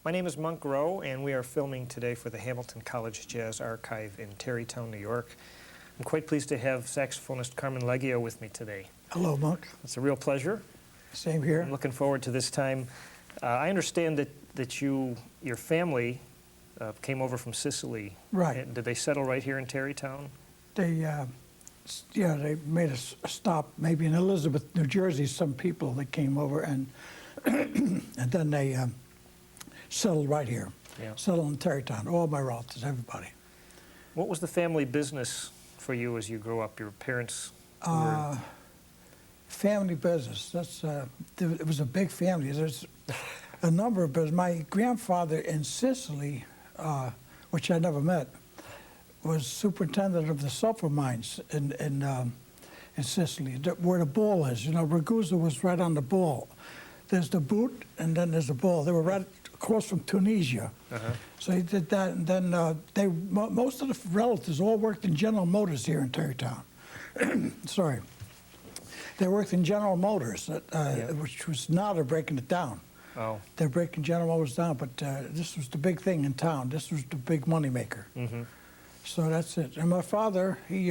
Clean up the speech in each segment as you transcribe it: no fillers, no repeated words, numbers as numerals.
My name is Monk Rowe, and we are filming today for the Hamilton College Jazz Archive in Tarrytown, New York. I'm quite pleased to have saxophonist Carmen Leggio with me today. Hello, Monk. It's a real pleasure. Same here. I'm looking forward to this time. I understand that your family came over from Sicily. Right. Did they settle right here in Tarrytown? They made a stop maybe in Elizabeth, New Jersey. Some people that came over and and then they settled right here. Yeah. Settled in Tarrytown. All my relatives, everybody. What was the family business for you as you grew up? Your parents were... Family business. It was a big family. There's a number of business. My grandfather in Sicily, which I never met, was superintendent of the sulfur mines in Sicily, where the ball is. You know, Ragusa was right on the ball. There's the boot, and then there's the ball. They were right across from Tunisia. So he did that, and then most of the relatives all worked in General Motors here in Tarrytown. Sorry. They worked in General Motors, which was now they're breaking it down. Oh. They're breaking General Motors down, but this was the big thing in town. This was the big money maker. So that's it. And my father, he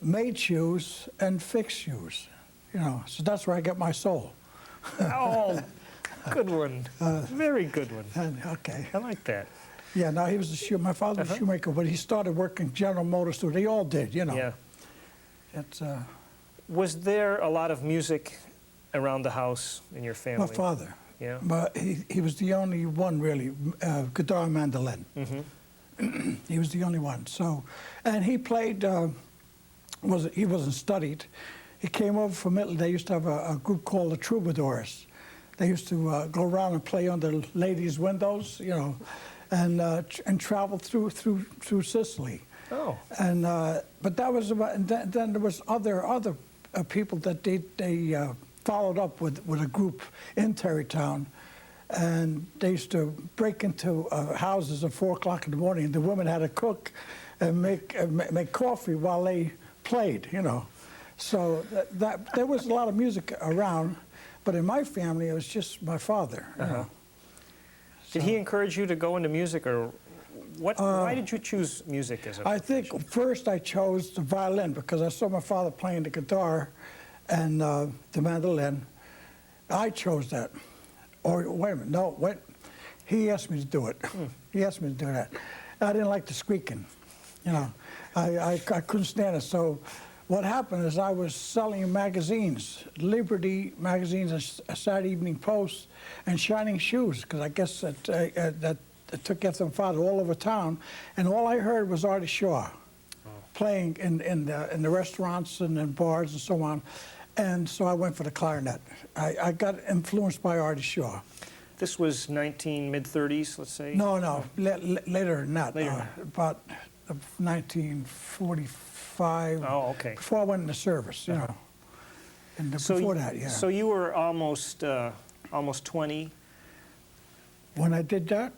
made shoes and fixed shoes, you know. So that's where I get my soul. Oh, good one. Very good one. Okay. I like that. Yeah. No, he was my father was a shoemaker, but he started working General Motors too. They all did, you know. Yeah. It's, Was there a lot of music around the house in your family? my father. Yeah. But he was the only one really, guitar and mandolin. He was the only one. So, and he played. He wasn't studied. He came over from Italy. They used to have a group called the Troubadours. They used to go around and play under ladies' windows, you know, and travel through Sicily. Oh. And but that was about. And then there was other people that they followed up with a group in Tarrytown, and they used to break into houses at 4 o'clock in the morning. And the women had to cook and make coffee while they played, you know. So that there was a lot of music around, but in my family it was just my father. You know. Did he encourage you to go into music, or what? Why did you choose music as a I think first I chose the violin because I saw my father playing the guitar and the mandolin. I chose that. Or wait a minute, no, wait. He asked me to do it. He asked me to do that. I didn't like the squeaking, you know. I couldn't stand it. So what happened is I was selling magazines, Liberty magazines, and Saturday Evening Post, and Shining Shoes, because I guess that took after my father all over town, and all I heard was Artie Shaw playing in the restaurants and in bars and so on, and so I went for the clarinet. I got influenced by Artie Shaw. This was mid-30s, let's say? No, later than that. Later. About 1945. Oh, okay. Before I went into service, you know. And before that, yeah. So you were almost 20. When I did that,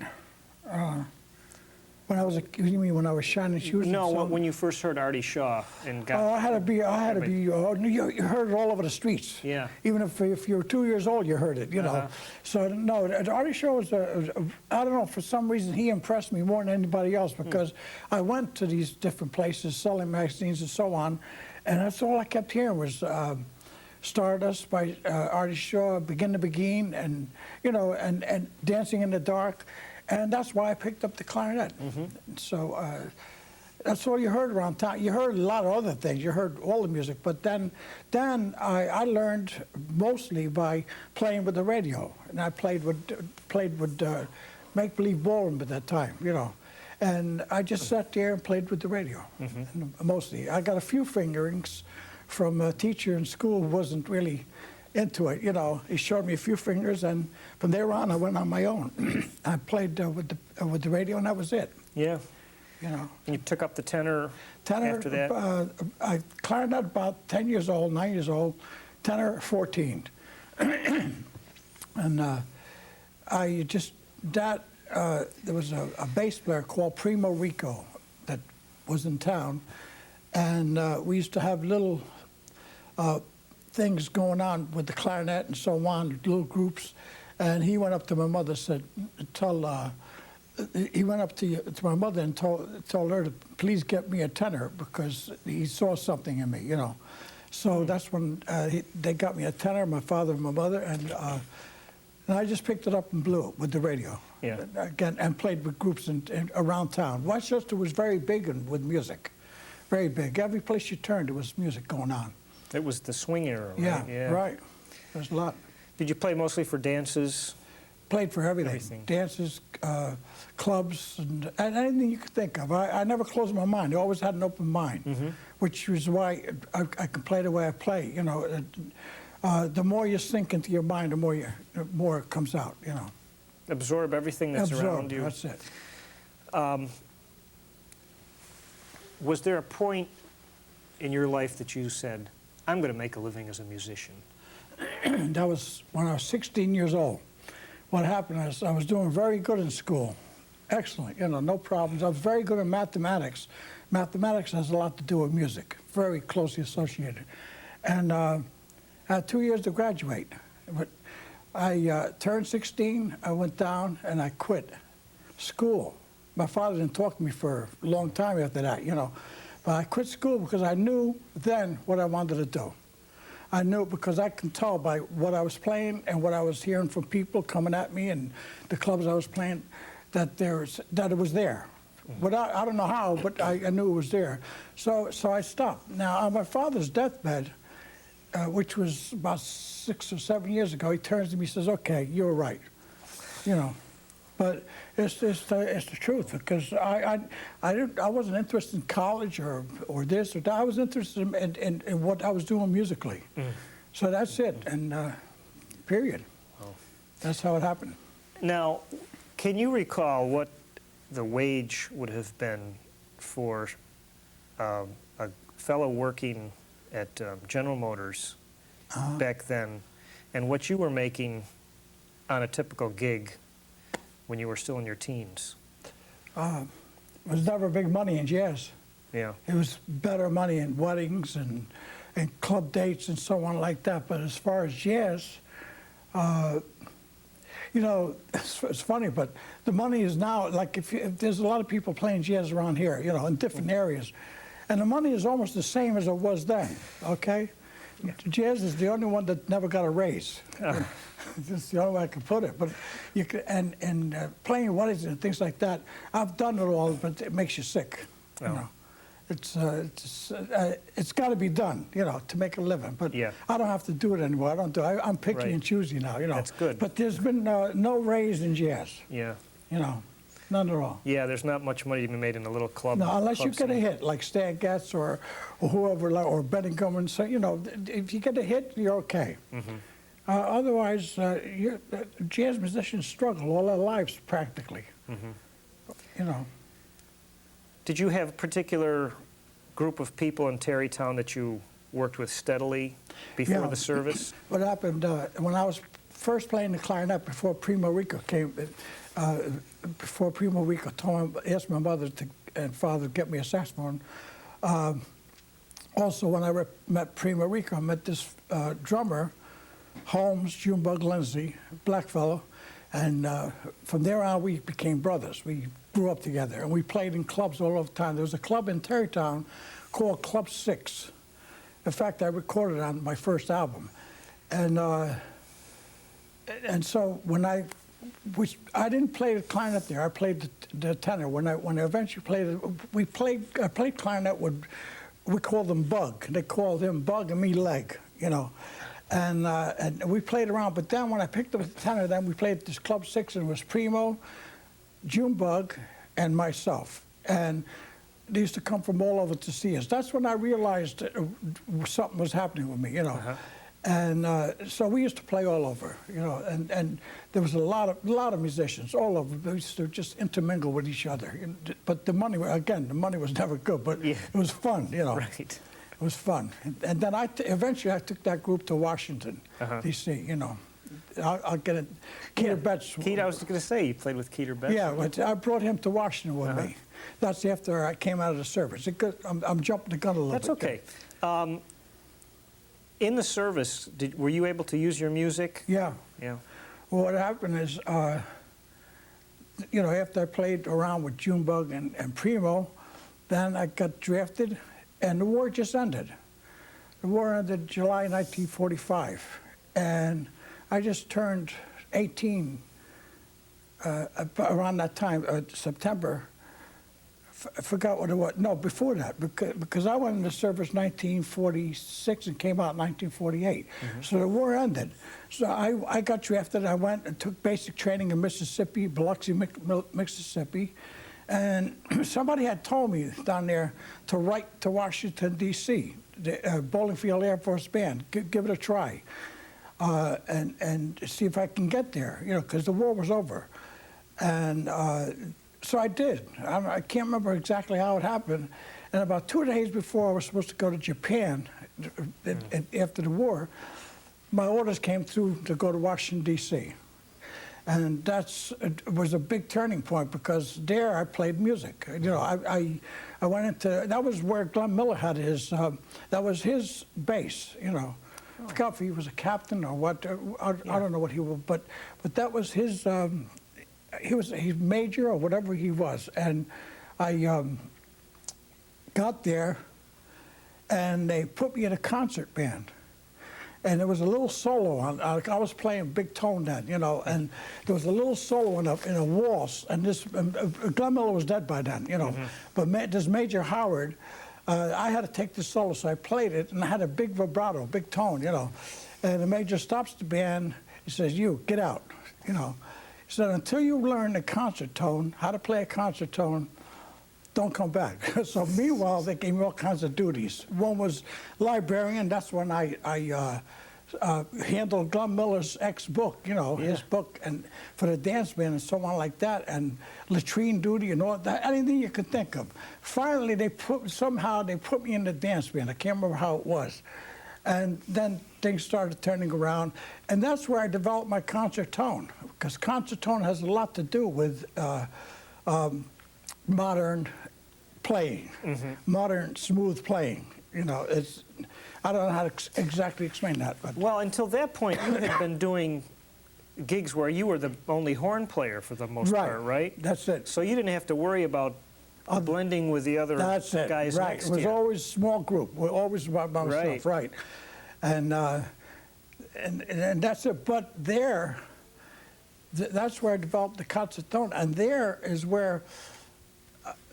you mean when I was Shining Shoes? No, when you first heard Artie Shaw and got... Oh, I had to be, you heard it all over the streets. Yeah. Even if you were 2 years old, you heard it, you know. So, no, Artie Shaw was, I don't know, for some reason he impressed me more than anybody else because I went to these different places selling magazines and so on, and that's all I kept hearing was Stardust by Artie Shaw, Begin to Begin, and, you know, and Dancing in the Dark. And that's why I picked up the clarinet. So that's all you heard around town. You heard a lot of other things. You heard all the music. But then I learned mostly by playing with the radio. And I played with make-believe ballroom at that time, you know. And I just sat there and played with the radio, mostly. I got a few fingerings from a teacher in school who wasn't really into it, you know. He showed me a few fingers, and from there on, I went on my own. I played with the radio, and that was it. Yeah. You know. And you took up the tenor after that? I clarinet about 10 years old, 9 years old, tenor 14. And there was a bass player called Primo Rico that was in town, and we used to have little things going on with the clarinet and so on, little groups, And he went up to my mother, said, he went up to my mother and told her to please get me a tenor because he saw something in me, you know. So that's when they got me a tenor, my father and my mother, and I just picked it up and blew it with the radio. Yeah. Again, and played with groups around town. Westchester was very big with music, very big. Every place you turned, there was music going on. It was the swing era, right? Yeah, right. There's a lot. Did you play mostly for dances? Played for everything. Dances, clubs, and anything you could think of. I never closed my mind. I always had an open mind, which is why I can play the way I play. You know, the more you sink into your mind, the more it comes out. You know. Absorb everything that's around you. That's it. Was there a point in your life that you said, "I'm going to make a living as a musician"? That was when I was 16 years old. What happened is I was doing very good in school. Excellent, you know, no problems. I was very good in mathematics. Mathematics has a lot to do with music, very closely associated. And I had 2 years to graduate. But I turned 16, I went down, and I quit school. My father didn't talk to me for a long time after that, you know. But I quit school because I knew then what I wanted to do. I knew it because I can tell by what I was playing and what I was hearing from people coming at me and the clubs I was playing that it was there. But I don't know how, but I knew it was there. So I stopped. Now, on my father's deathbed, which was about 6 or 7 years ago, he turns to me and says, "Okay, you were right," you know. But it's the truth because I wasn't interested in college or this or that. I was interested in what I was doing musically. So that's it, and period. Oh. That's how it happened. Now, can you recall what the wage would have been for a fellow working at General Motors back then, and what you were making on a typical gig when you were still in your teens? It was never big money in jazz. Yeah. It was better money in weddings and club dates and so on like that. But as far as jazz, you know, it's funny, but the money is now, like if there's a lot of people playing jazz around here, you know, in different areas. And the money is almost the same as it was then, okay? Yeah. Jazz is the only one that never got a raise. That's the only way I can put it. But you can, and playing weddings and things like that, I've done it all, but it makes you sick. Oh. You know, it's got to be done, you know, to make a living. But yeah. I don't have to do it anymore. I'm picky and choosy now, you know. That's good. But there's been no raise in jazz. Yeah. You know. None at all. Yeah, there's not much money to be made in a little club. No, unless you get scene. a hit, like Stan Getz or whoever, or Benny Goodman. So, you know, if you get a hit, you're okay. Otherwise, jazz musicians struggle all their lives, practically. You know. Did you have a particular group of people in Tarrytown that you worked with steadily before the service? What happened, when I was first playing the clarinet before Primo Rico came, before Primo Rico asked my mother and father to get me a saxophone. Also, when I met Primo Rico, I met this drummer, Holmes, Junebug Lindsay, black fellow, and from there on we became brothers. We grew up together, and we played in clubs all over town. There was a club in Tarrytown called Club 6. In fact, I recorded it on my first album. And so when I didn't play the clarinet there. I played the tenor. When I eventually played it, I played clarinet with, we called them Bug. They called him Bug and me Leg, you know. And we played around. But then when I picked up the tenor, then we played this Club 6, and it was Primo, Junebug, and myself. And they used to come from all over to see us. That's when I realized that something was happening with me, you know. And so we used to play all over, you know, and there was a lot of musicians all over. We used to just intermingle with each other. But the money, again, the money was never good, but it was fun, you know. Right. It was fun. And then eventually I took that group to Washington, D.C., you know. I'll get it. Keter Betts. I was going to say, you played with Keter Betts. Yeah, I brought him to Washington with me. That's after I came out of the service. I'm jumping the gun a little bit. That's okay. In the service, were you able to use your music? Yeah. Yeah. Well, what happened is, you know, after I played around with Junebug and Primo, then I got drafted, and the war just ended. The war ended July 1945, and I just turned 18 around that time, September. I forgot what it was. No, before that, because I went into service 1946 and came out 1948. So the war ended. So I got drafted. I went and took basic training in Mississippi, Biloxi, Mississippi. And somebody had told me down there to write to Washington, D.C., the Bowling Field Air Force Band, give it a try, and see if I can get there, you know, because the war was over. And so I did. I can't remember exactly how it happened. And about 2 days before I was supposed to go to Japan after the war, my orders came through to go to Washington, D.C. And it was a big turning point, because there I played music. You know, I went into, that was where Glenn Miller had his, that was his base, you know. I forgot if he was a captain or what, I don't know what he was, but that was his, he's major or whatever he was. And I got there, and they put me in a concert band. And there was a little solo on, I was playing big tone then, you know, and there was a little solo in a waltz, and this, Glenn Miller was dead by then, you know, but this Major Howard, I had to take the solo, so I played it, and I had a big vibrato, big tone, you know, and the major stops the band, he says, "You, get out," you know. He said, "Until you learn the concert tone, how to play a concert tone, don't come back." So meanwhile, they gave me all kinds of duties. One was librarian. That's when I handled Glenn Miller's ex-book, you know, his book, and for the dance band and so on like that, and latrine duty and all that, anything you could think of. Finally, somehow they put me in the dance band. I can't remember how it was. And then things started turning around, and that's where I developed my concert tone, because concert tone has a lot to do with modern playing, modern smooth playing. You know, I don't know how to exactly explain that. But Well, until that point, you had been doing gigs where you were the only horn player for the most part, right? That's it. So you didn't have to worry about blending with the other That's it. guys Right. next It was to you. always a small group. We're always by myself. Right. And that's it. But that's where I developed the concert tone, and there is where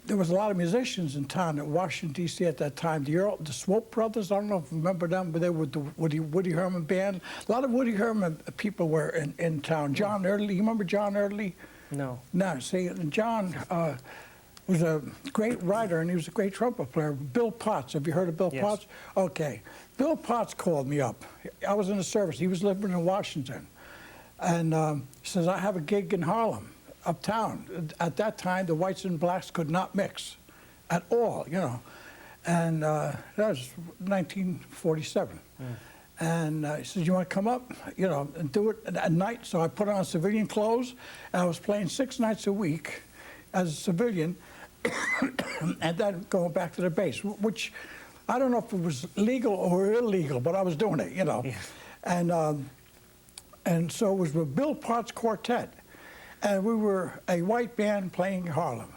there was a lot of musicians in town at Washington, D.C. at that time. The Swope Brothers, I don't know if you remember them, but they were the Woody Herman band. A lot of Woody Herman people were in town. John Early, you remember John Early? No. No, see, John was a great writer, and he was a great trumpet player. Bill Potts, have you heard of Bill Potts? Okay. Bill Potts called me up. I was in the service. He was living in Washington. And he says, "I have a gig in Harlem, uptown." At that time, the whites and blacks could not mix at all, you know. And that was 1947. And he said, "You want to come up, you know, and do it at night?" So I put on civilian clothes, and I was playing 6 nights a week as a civilian, and then going back to the base, which I don't know if it was legal or illegal, but I was doing it, you know. Yeah. And so it was with Bill Potts Quartet. And we were a white band playing in Harlem.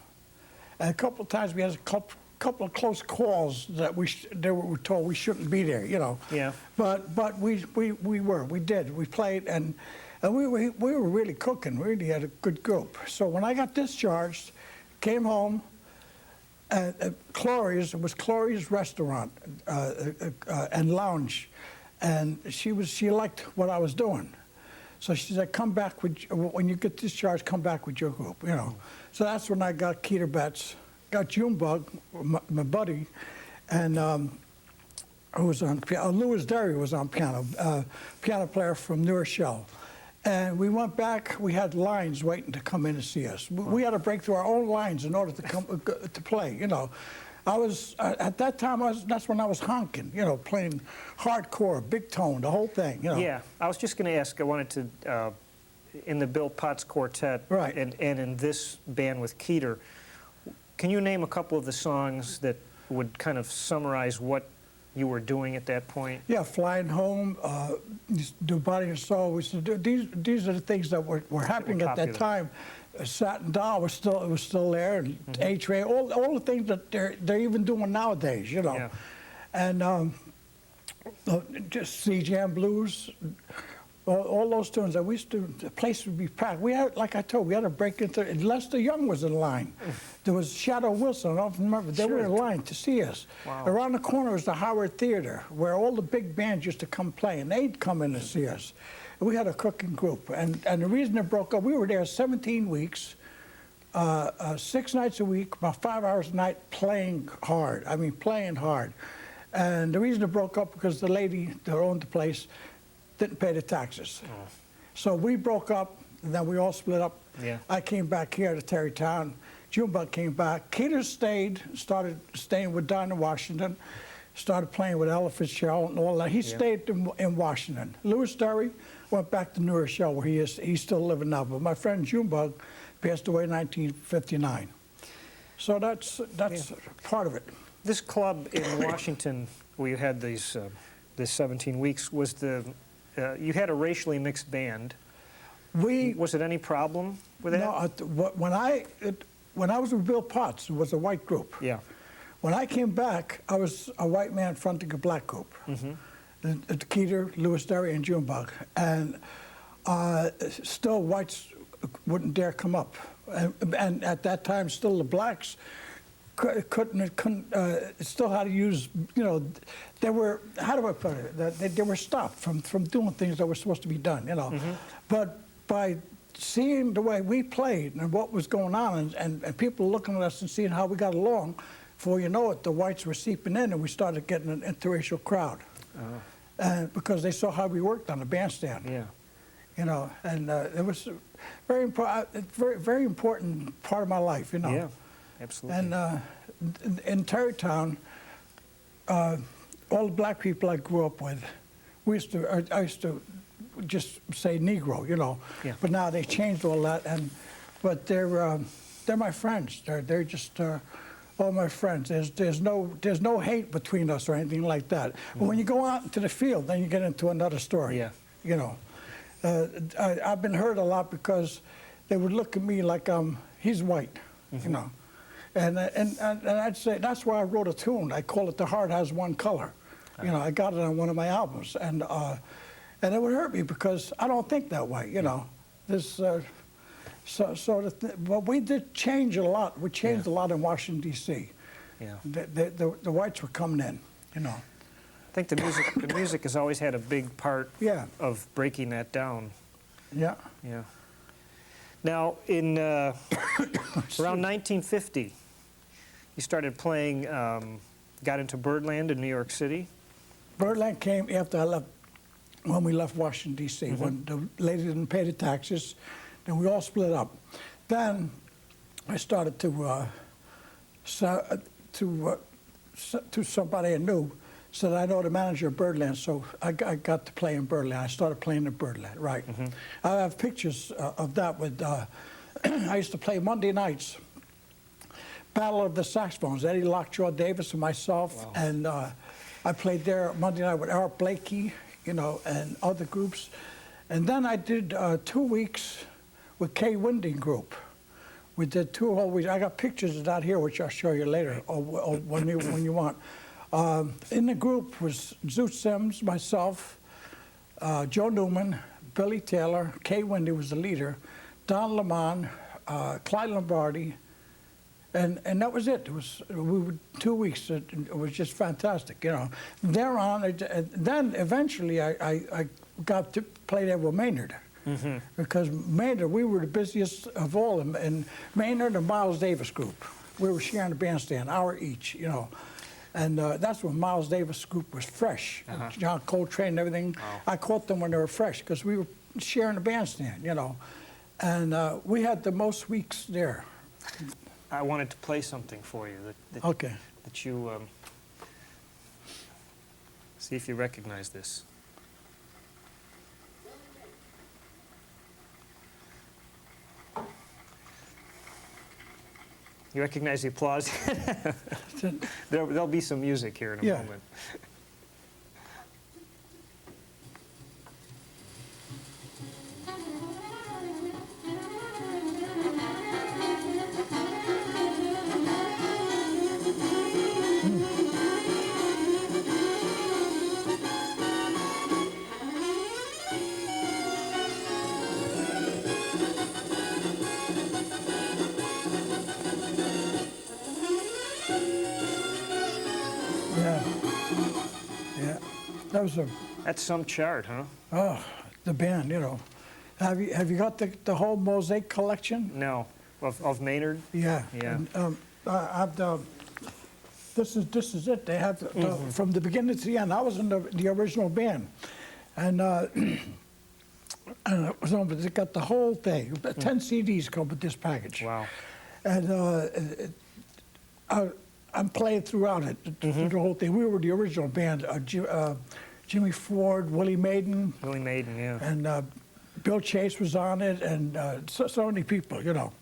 And a couple of times we had a couple of close calls that we were told we shouldn't be there, you know. Yeah. But we did. We played, and we were really cooking. We really had a good group. So when I got discharged, came home, at Chloe's, it was Chloe's restaurant and lounge, and she liked what I was doing. So she said, "Come back when you get discharged, come back with your group," you know. So that's when I got Keter Betts, got Junebug, my buddy, and who was on piano. Louis Derry was on piano, piano player from New Rochelle. And we went back. We had lines waiting to come in to see us. We had to break through our own lines in order to come to play, you know. I was, at that time, that's when I was honking, you know, playing hardcore, big tone, the whole thing, you know. Yeah, I was just going to ask, I wanted to, in the Bill Potts Quartet, right, and in this band with Keter, can you name a couple of the songs that would kind of summarize what you were doing at that point? Yeah, flying home, do body and soul. We said, these are the things that were happening at that time. Satin Doll was still there, and A-Train, all the things that they're even doing nowadays, you know. Yeah. And just C-Jam Blues, all those tunes that we used to, the place would be packed. We had, like I told, we had to break into, and Lester Young was in line. There was Shadow Wilson, I don't remember, they were in line to see us. Wow. Around the corner was the Howard Theater, where all the big bands used to come play, and they'd come in to see us. And we had a cooking group, and the reason it broke up, we were there 17 weeks, 6 nights a week, about 5 hours a night, playing hard. I mean, playing hard. And the reason it broke up because the lady that owned the place didn't pay the taxes. Oh. So we broke up, and then we all split up. Yeah. I came back here to Tarrytown. Junebug came back. Keeter stayed, started staying with Dinah Washington, started playing with Ella Fitzgerald and all that. He stayed in Washington. Louis Derry went back to New Rochelle, where he is. He's still living now. But my friend Junebug passed away in 1959. So that's part of it. This club in Washington, where you had these 17 weeks, was you had a racially mixed band. Was it any problem with that? No, when I was with Bill Potts, it was a white group. Yeah. When I came back, I was a white man fronting a black group. Keeter, Louis Derry, and Junebug. And still whites wouldn't dare come up. And at that time, still the blacks couldn't still had to use, you know, they were, how do I put it? They were stopped from doing things that were supposed to be done, you know. But by seeing the way we played and what was going on, and people looking at us and seeing how we got along, before you know it, the whites were seeping in, and we started getting an interracial crowd. Because they saw how we worked on the bandstand. Yeah. You know, and it was very important part of my life, you know. Yeah, absolutely. And in Tarrytown, all the black people I grew up with, I used to just say Negro, you know. Yeah. But now they changed all that, but they're my friends. They're just all my friends. There's no hate between us or anything like that. But when you go out into the field, then you get into another story. Yeah. You know, I've been hurt a lot because they would look at me like he's white, you know, and I'd say that's why I wrote a tune. I call it "The Heart Has One Color." You know, I got it on one of my albums, and it would hurt me because I don't think that way. You know, this. But we did change a lot. We changed a lot in Washington D.C. Yeah. The whites were coming in, you know. I think the music has always had a big part of breaking that down. Yeah. Yeah. Now, in around 1950, you started playing, got into Birdland in New York City. Birdland came after I left, when we left Washington, D.C., when the lady didn't pay the taxes. And we all split up. Then I started to somebody I knew, said, I know the manager of Birdland, so I got to play in Birdland. I started playing in Birdland, right. I have pictures of that with, I used to play Monday nights, Battle of the Saxophones, Eddie Lockjaw Davis and myself, and I played there Monday night with Eric Blakey, you know, and other groups. And then I did 2 weeks with Kay Winding Group. We did 2 whole weeks. I got pictures of that here, which I'll show you later, or when you want. In the group was Zoot Sims, myself, Joe Newman, Billy Taylor, Kay Winding was the leader, Don Lamont, Clyde Lombardi, and that was it. We were 2 weeks. It was just fantastic, you know. Thereon, then eventually I got to play there with Maynard. Because Maynard, we were the busiest of all, and Maynard and Miles Davis group. We were sharing the bandstand, hour each, you know. And that's when Miles Davis group was fresh. John Coltrane and everything. I caught them when they were fresh because we were sharing the bandstand, you know. And we had the most weeks there. I wanted to play something for you that you see if you recognize this. You recognize the applause? There'll be some music here in a moment. That was That's some chart, huh? the band, you know. Have you got the whole Mosaic collection? No. Of Maynard? Yeah. Yeah. And, I have this is it. They have from the beginning to the end. I was in the original band, and so they got the whole thing. 10 CDs come with this package. Wow. And I'm playing throughout it, through the whole thing. We were the original band. Jimmy Ford, Willie Maiden. Willie Maiden, yeah. And Bill Chase was on it, and so many people, you know.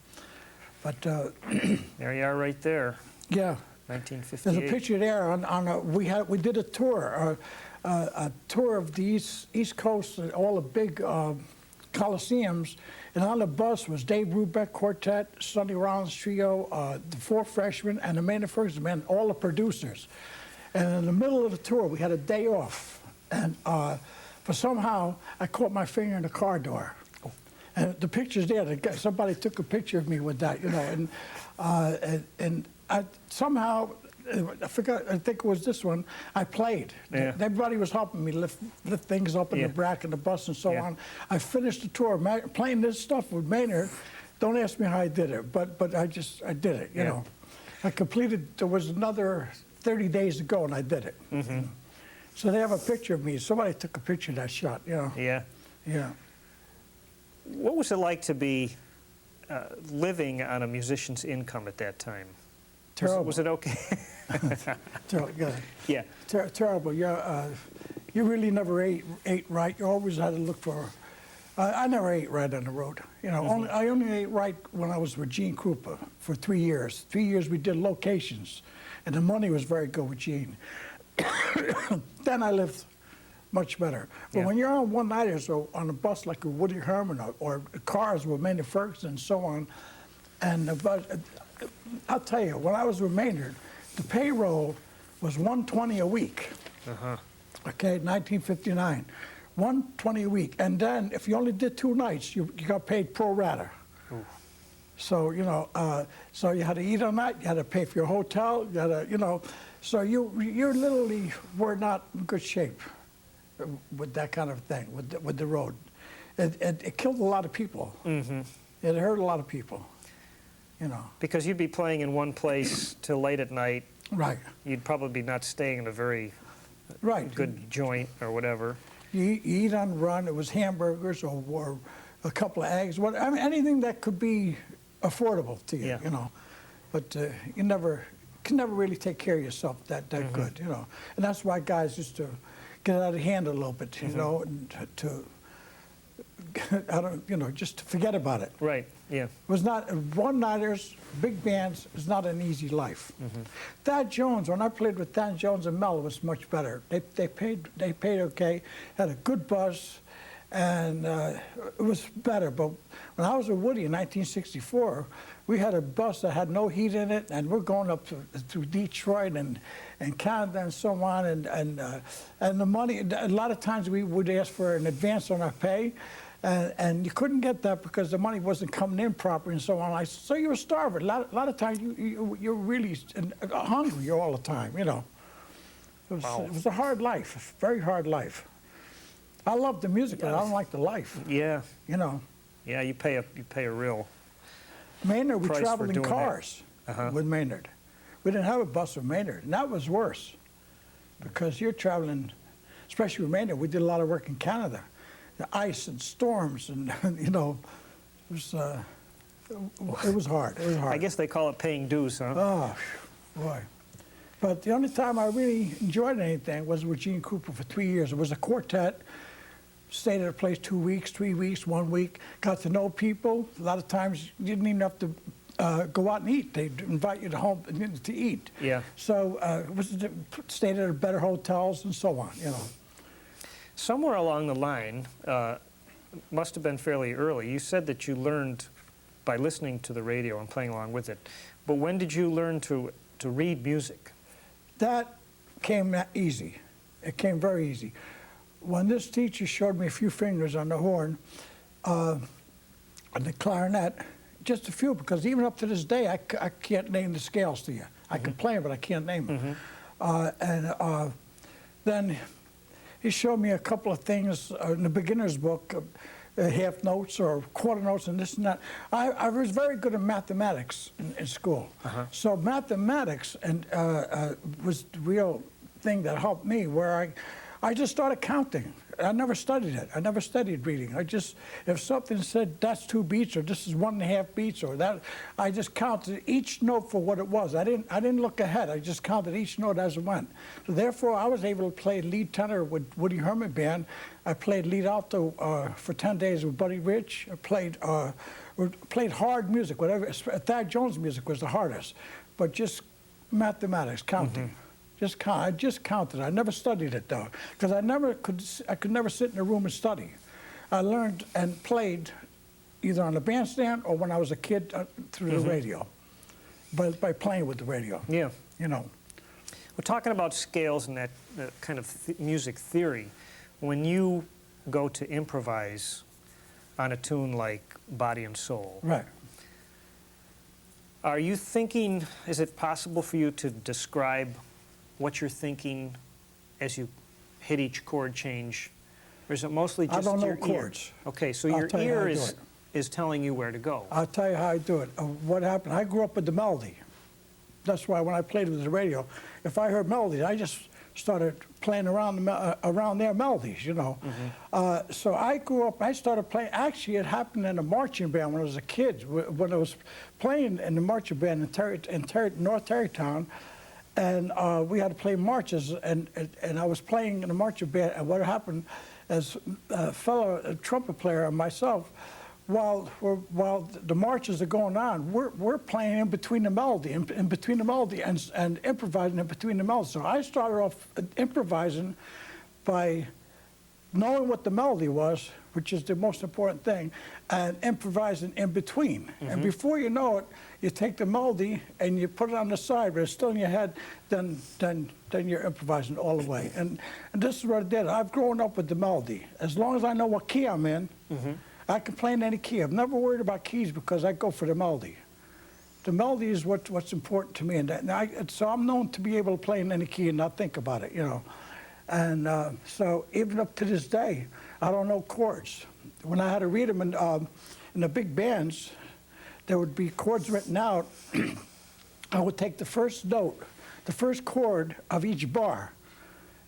But There you are, right there. yeah, 1958. there's a picture there. We did a tour of the East Coast, and all the big coliseums, and on the bus was Dave Brubeck Quartet, Sonny Rollins Trio, the Four Freshmen, and the Maynard Ferguson Band, all the producers. And in the middle of the tour, we had a day off, and but somehow I caught my finger in the car door. And the picture's there. Somebody took a picture of me with that, you know, and I somehow, I forgot, I think it was this one, I played. Yeah. Everybody was helping me lift things up in the back of the bus and so on. I finished the tour playing this stuff with Maynard. Don't ask me how I did it, but I did it, you know. I completed, there was another 30 days to go, and I did it. So they have a picture of me. Somebody took a picture of that shot, you know. Yeah. Yeah. What was it like to be living on a musician's income at that time? Terrible. Was it okay? Yeah. Terrible. Yeah. You really never ate right. You always had to look for. I never ate right on the road. You know, I only ate right when I was with Gene Krupa for 3 years. 3 years we did locations, and the money was very good with Gene. Then I lived much better. But when you're on one-nighters or on a bus like a Woody Herman or cars with Maynard Ferguson and so on, and I'll tell you, when I was with Maynard, the payroll was $120 a week. Okay, 1959, $120 a week, and then if you only did 2 nights, you got paid pro rata. So you know, so you had to eat on that. You had to pay for your hotel. You had to, you know, so you literally were not in good shape with that kind of thing, with the road. It killed a lot of people. It hurt a lot of people, you know. Because you'd be playing in one place till late at night. Right. You'd probably be not staying in a very good joint or whatever. You eat on the run. It was hamburgers or a couple of eggs. I mean, anything that could be affordable to you, you know. But you can never really take care of yourself that good, you know. And that's why guys used to get out of hand a little bit, you know, and you know, just to forget about it. Right. Yeah. It was not one-nighters, big bands. It's not an easy life. Thad Jones, when I played with Thad Jones and Mel, it was much better. They paid okay, had a good buzz, and it was better. But when I was with Woody in 1964, we had a bus that had no heat in it, and we're going up to Detroit and Canada and so on, and the money. A lot of times we would ask for an advance on our pay, and you couldn't get that because the money wasn't coming in properly and so on. So you were starving. A lot of times you're really hungry all the time. You know, it was a hard life, a very hard life. I love the music, but I don't like the life. Yeah. You know. Yeah, you pay a real. Maynard, we traveled in cars with Maynard. We didn't have a bus with Maynard, and that was worse because you're traveling, especially with Maynard. We did a lot of work in Canada, the ice and storms, and you know, it was hard. It was hard. I guess they call it paying dues, huh? Oh, boy. But the only time I really enjoyed anything was with Gene Krupa for 3 years. It was a quartet. Stayed at a place 2 weeks, 3 weeks, 1 week. Got to know people. A lot of times you didn't even have to go out and eat. They'd invite you to home to eat. Yeah. So stayed at better hotels and so on, you know. Somewhere along the line, must have been fairly early, you said that you learned by listening to the radio and playing along with it. But when did you learn to read music? That came easy. It came very easy. When this teacher showed me a few fingers on the horn, on the clarinet, just a few, because even up to this day, I can't name the scales to you. I can play them, but I can't name them. Then he showed me a couple of things in the beginner's book, half notes or quarter notes and this and that. I was very good at mathematics in school. So mathematics was the real thing that helped me, where I just started counting. I never studied it. I never studied reading. If something said that's 2 beats or this is 1.5 beats or that, I just counted each note for what it was. I didn't look ahead. I just counted each note as it went. So therefore, I was able to play lead tenor with Woody Herman Band. I played lead alto for 10 days with Buddy Rich. I played hard music, whatever. Thad Jones music was the hardest, but just mathematics, counting. I just counted. I never studied it though, because I could never sit in a room and study. I learned and played either on the bandstand or when I was a kid through the radio, by playing with the radio. Yeah. You know. We're talking about scales and that kind of music theory. When you go to improvise on a tune like Body and Soul, Right. are you thinking, is it possible for you to describe what you're thinking as you hit each chord change? Or is it mostly just I don't know your chords. ear? Okay, so I'll your tell you how ear I do it. is telling you where to go. I'll tell you how I do it. What happened, I grew up with the melody. That's why when I played with the radio, if I heard melodies, I just started playing around their melodies, you know. So I grew up, I started playing, actually it happened in a marching band when I was a kid. When I was playing in the marching band in North Tarrytown, and we had to play marches, and I was playing in the marching band, and what happened as a fellow trumpet player and myself, while the marches are going on, we're playing in between the melody, in between the melody, and improvising in between the melody. So I started off improvising by knowing what the melody was, which is the most important thing, and improvising in between. And before you know it, you take the melody and you put it on the side, but it's still in your head, then you're improvising all the way. And this is what I did. I've grown up with the melody. As long as I know what key I'm in, I can play in any key. I'm never worried about keys because I go for the melody. The melody is what's important to me, so I'm known to be able to play in any key and not think about it, you know. And so even up to this day, I don't know chords. When I had to read them in the big bands, there would be chords written out. I would take the first note, the first chord of each bar,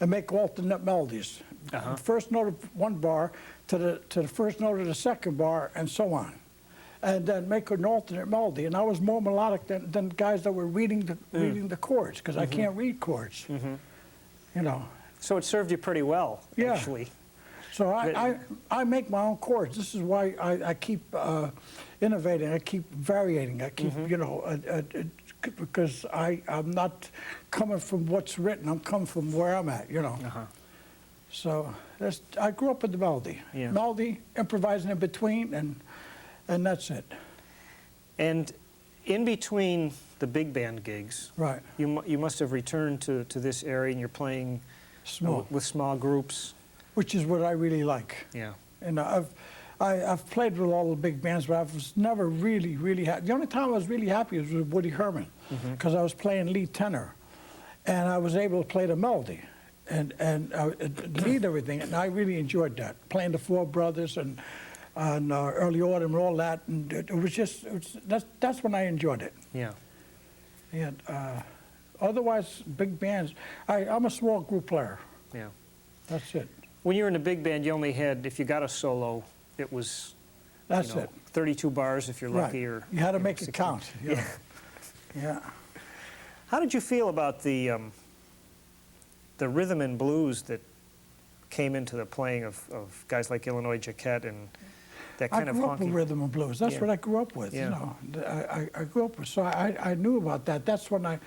and make alternate melodies. The first note of one bar to the first note of the second bar, and so on. And then make an alternate melody. And I was more melodic than guys that were reading the chords, because I can't read chords. You know. So it served you pretty well, actually. So I make my own chords. This is why I keep innovating. I keep varying. I keep, you know, because I'm not coming from what's written. I'm coming from where I'm at, you know. So I grew up with the melody. Melody, improvising in between, and that's it. And in between the big band gigs, right, you must have returned to this area, and you're playing with small groups, which is what I really like. Yeah. And I've played with all the big bands, but I was never really happy. The only time I was really happy was with Woody Herman, because I was playing lead tenor, and I was able to play the melody and lead everything, and I really enjoyed that, playing the Four Brothers and Early Autumn and all that, and that's when I enjoyed it. Yeah. And otherwise, big bands, I'm a small group player. Yeah. That's it. When you were in a big band, you only had, if you got a solo, it was, that's it. 32 bars if you're lucky, right. or you had to make 16. it count. Yeah. Yeah. How did you feel about the rhythm and blues that came into the playing of guys like Illinois Jacquet and that kind of honky? I grew up with rhythm and blues. That's what I grew up with. You know, I grew up with. So I knew about that. That's when I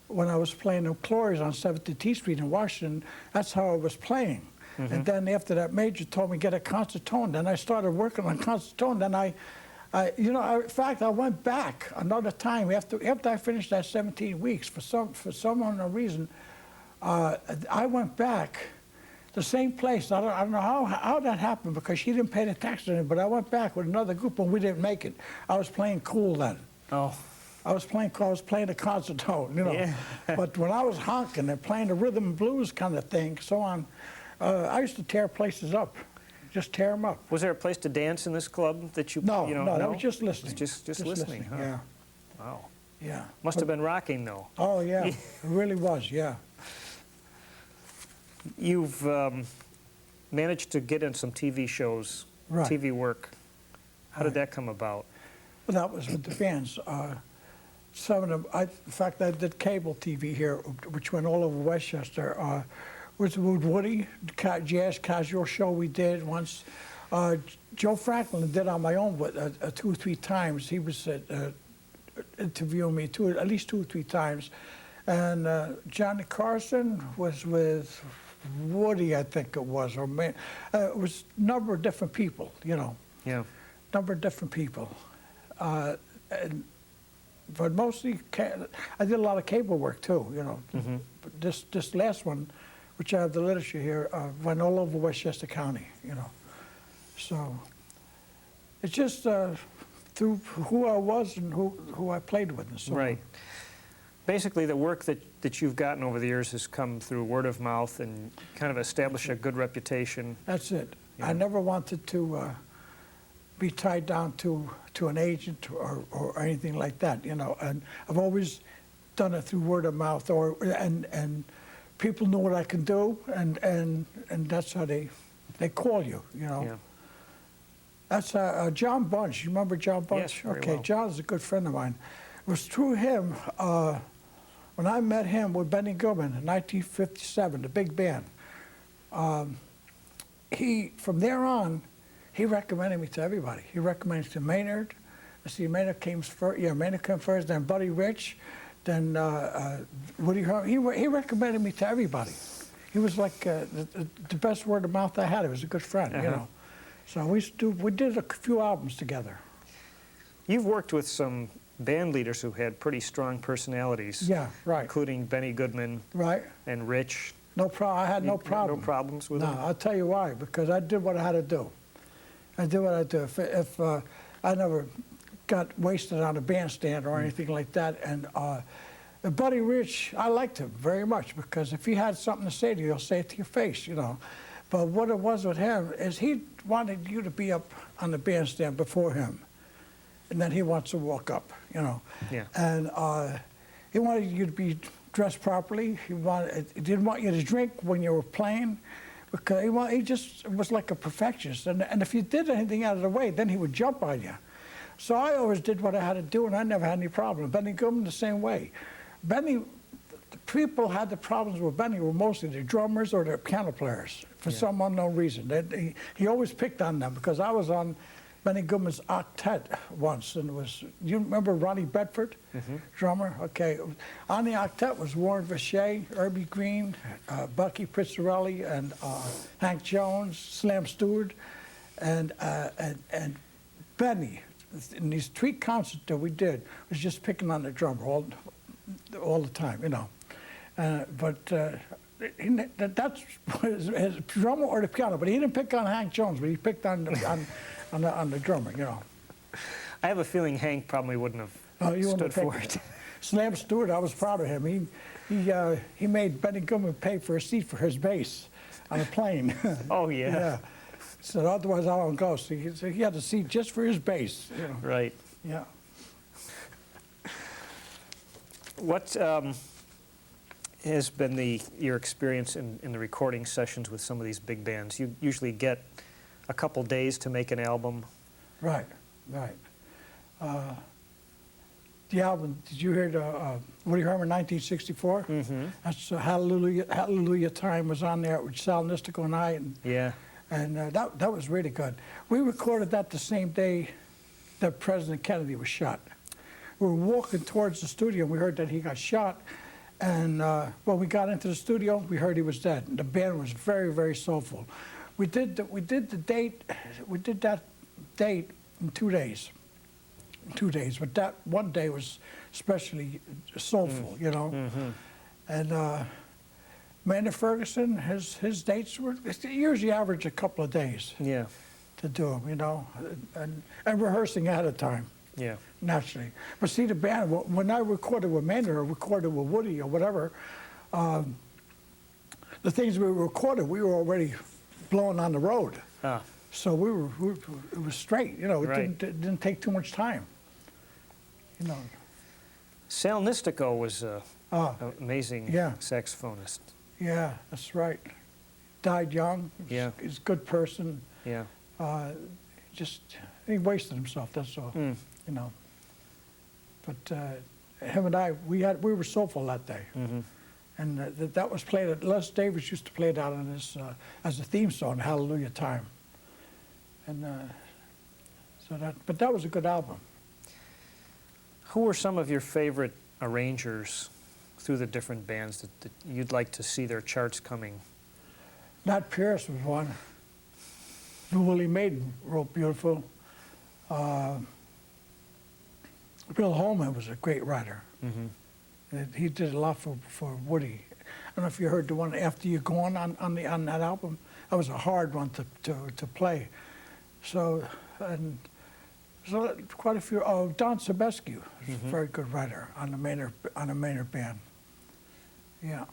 was playing the Clories on 17th Street in Washington. That's how I was playing. And then after that, Major told me get a concertone. Then I started working on concertone. Then in fact, I went back another time after I finished that 17 weeks. For some unknown reason, I went back the same place. I don't know how that happened, because she didn't pay the tax on it, but I went back with another group and we didn't make it. I was playing cool then. Oh. I was playing the concertone, you know. Yeah. But when I was honking and playing the rhythm and blues kind of thing, so on, I used to tear places up, just tear them up. Was there a place to dance in this club that you, No, you know, no, that was just listening. Just listening, huh? Yeah, Wow. yeah. Must have been rocking, though. Oh, yeah, it really was, yeah. You've managed to get in some TV shows, Right. TV work. How did Right. that come about? Well, that was with the bands. Some of them, in fact, I did cable TV here, which went all over Westchester. With Woody, the jazz casual show we did once. Joe Franklin did on my own with, 2 or 3 times. He was interviewing me at least 2 or 3 times. And Johnny Carson was with Woody, I think it was, or it was a number of different people, you know. Yeah. Number of different people. But mostly, I did a lot of cable work too, you know. Mm-hmm. But this last one, which I have the literature here, went all over Westchester County, you know. So it's just through who I was and who I played with and so Right. on. Basically, the work that you've gotten over the years has come through word of mouth and kind of establish a good reputation. That's it. Yeah. I never wanted to be tied down to an agent or anything like that, you know. And I've always done it through word of mouth, and people know what I can do, and that's how they call you, you know. Yeah. That's John Bunch. You remember John Bunch? Yes, very okay, well. John's a good friend of mine. It was through him when I met him with Benny Goodman in 1957, the big band. From there on, he recommended me to everybody. He recommended me to Maynard. Maynard came first. Yeah, Maynard came first. Then Buddy Rich, then Woody Herman. He recommended me to everybody. He was like the best word of mouth I had. He was a good friend, you know. So we did a few albums together. You've worked with some band leaders who had pretty strong personalities. Yeah, right. Including Benny Goodman. Right. And Rich. No problem. I had no No problem. problems with No, them? I'll tell you why. Because I did what I had to do. I did what I did. If I never got wasted on a bandstand or anything like that. And Buddy Rich, I liked him very much because if he had something to say to you, he'll say it to your face, you know. But what it was with him is he wanted you to be up on the bandstand before him. And then he wants to walk up, you know. Yeah. And he wanted you to be dressed properly. He didn't want you to drink when you were playing, because he just was like a perfectionist. And if you did anything out of the way, then he would jump on you. So I always did what I had to do, and I never had any problem. Benny Goodman the same way. The people had the problems with Benny were mostly the drummers or the piano players for some unknown reason. He always picked on them because I was on Benny Goodman's octet once, and you remember Ronnie Bedford, drummer? Okay, on the octet was Warren Vichet, Herbie Green, Bucky Pizzarelli, and Hank Jones, Slam Stewart, and Benny. In these 3 concerts that we did, was just picking on the drummer all the time, you know. That's his drummer or the piano, but he didn't pick on Hank Jones, but he picked on the drummer, you know. I have a feeling Hank probably wouldn't have You wouldn't stood have for picked it. Slam Stewart, I was proud of him. He made Benny Goodman pay for a seat for his bass on a plane. Oh, yeah. Yeah. So otherwise I won't go. So he had a seat just for his bass, you know. Right. Yeah. What has been your experience in the recording sessions with some of these big bands? You usually get a couple days to make an album. Right, right. The album, did you hear the Woody Herman 1964? Mm-hmm. That's Hallelujah Time was on there with Sal Nistico and I. And that was really good. We recorded that the same day that President Kennedy was shot. We were walking towards the studio, and we heard that he got shot. And when we got into the studio, we heard he was dead. And the band was very, very soulful. We did that date in 2 days. 2 days, but that one day was especially soulful, you know. Mm-hmm. And Maynard Ferguson, his dates were usually average a couple of days. Yeah. To do them, you know, and rehearsing ahead of time. Yeah. Naturally. But see, the band, when I recorded with Maynard or recorded with Woody or whatever, the things we recorded, we were already blowing on the road. Ah, So it was straight, you know, Right. it didn't take too much time. You know, Sal Nistico was an amazing Yeah. saxophonist. yeah, that's right. Died young. Yeah. He's a good person. Yeah. Just, he wasted himself, that's all, Mm. you know. But him and I, we were so full that day. Mm-hmm. And that was played, Les Davis used to play that on his, as a theme song, Hallelujah Time. And but that was a good album. Who were some of your favorite arrangers through the different bands that you'd like to see their charts coming? Nat Pierce was one. Lou Willie Maiden wrote beautiful. Bill Holman was a great writer. Mm-hmm. And he did a lot for Woody. I don't know if you heard the one After You're Gone on that album. That was a hard one to play. So quite a few. Oh, Don Sebescu was a very good writer on the Maynard band. Yeah.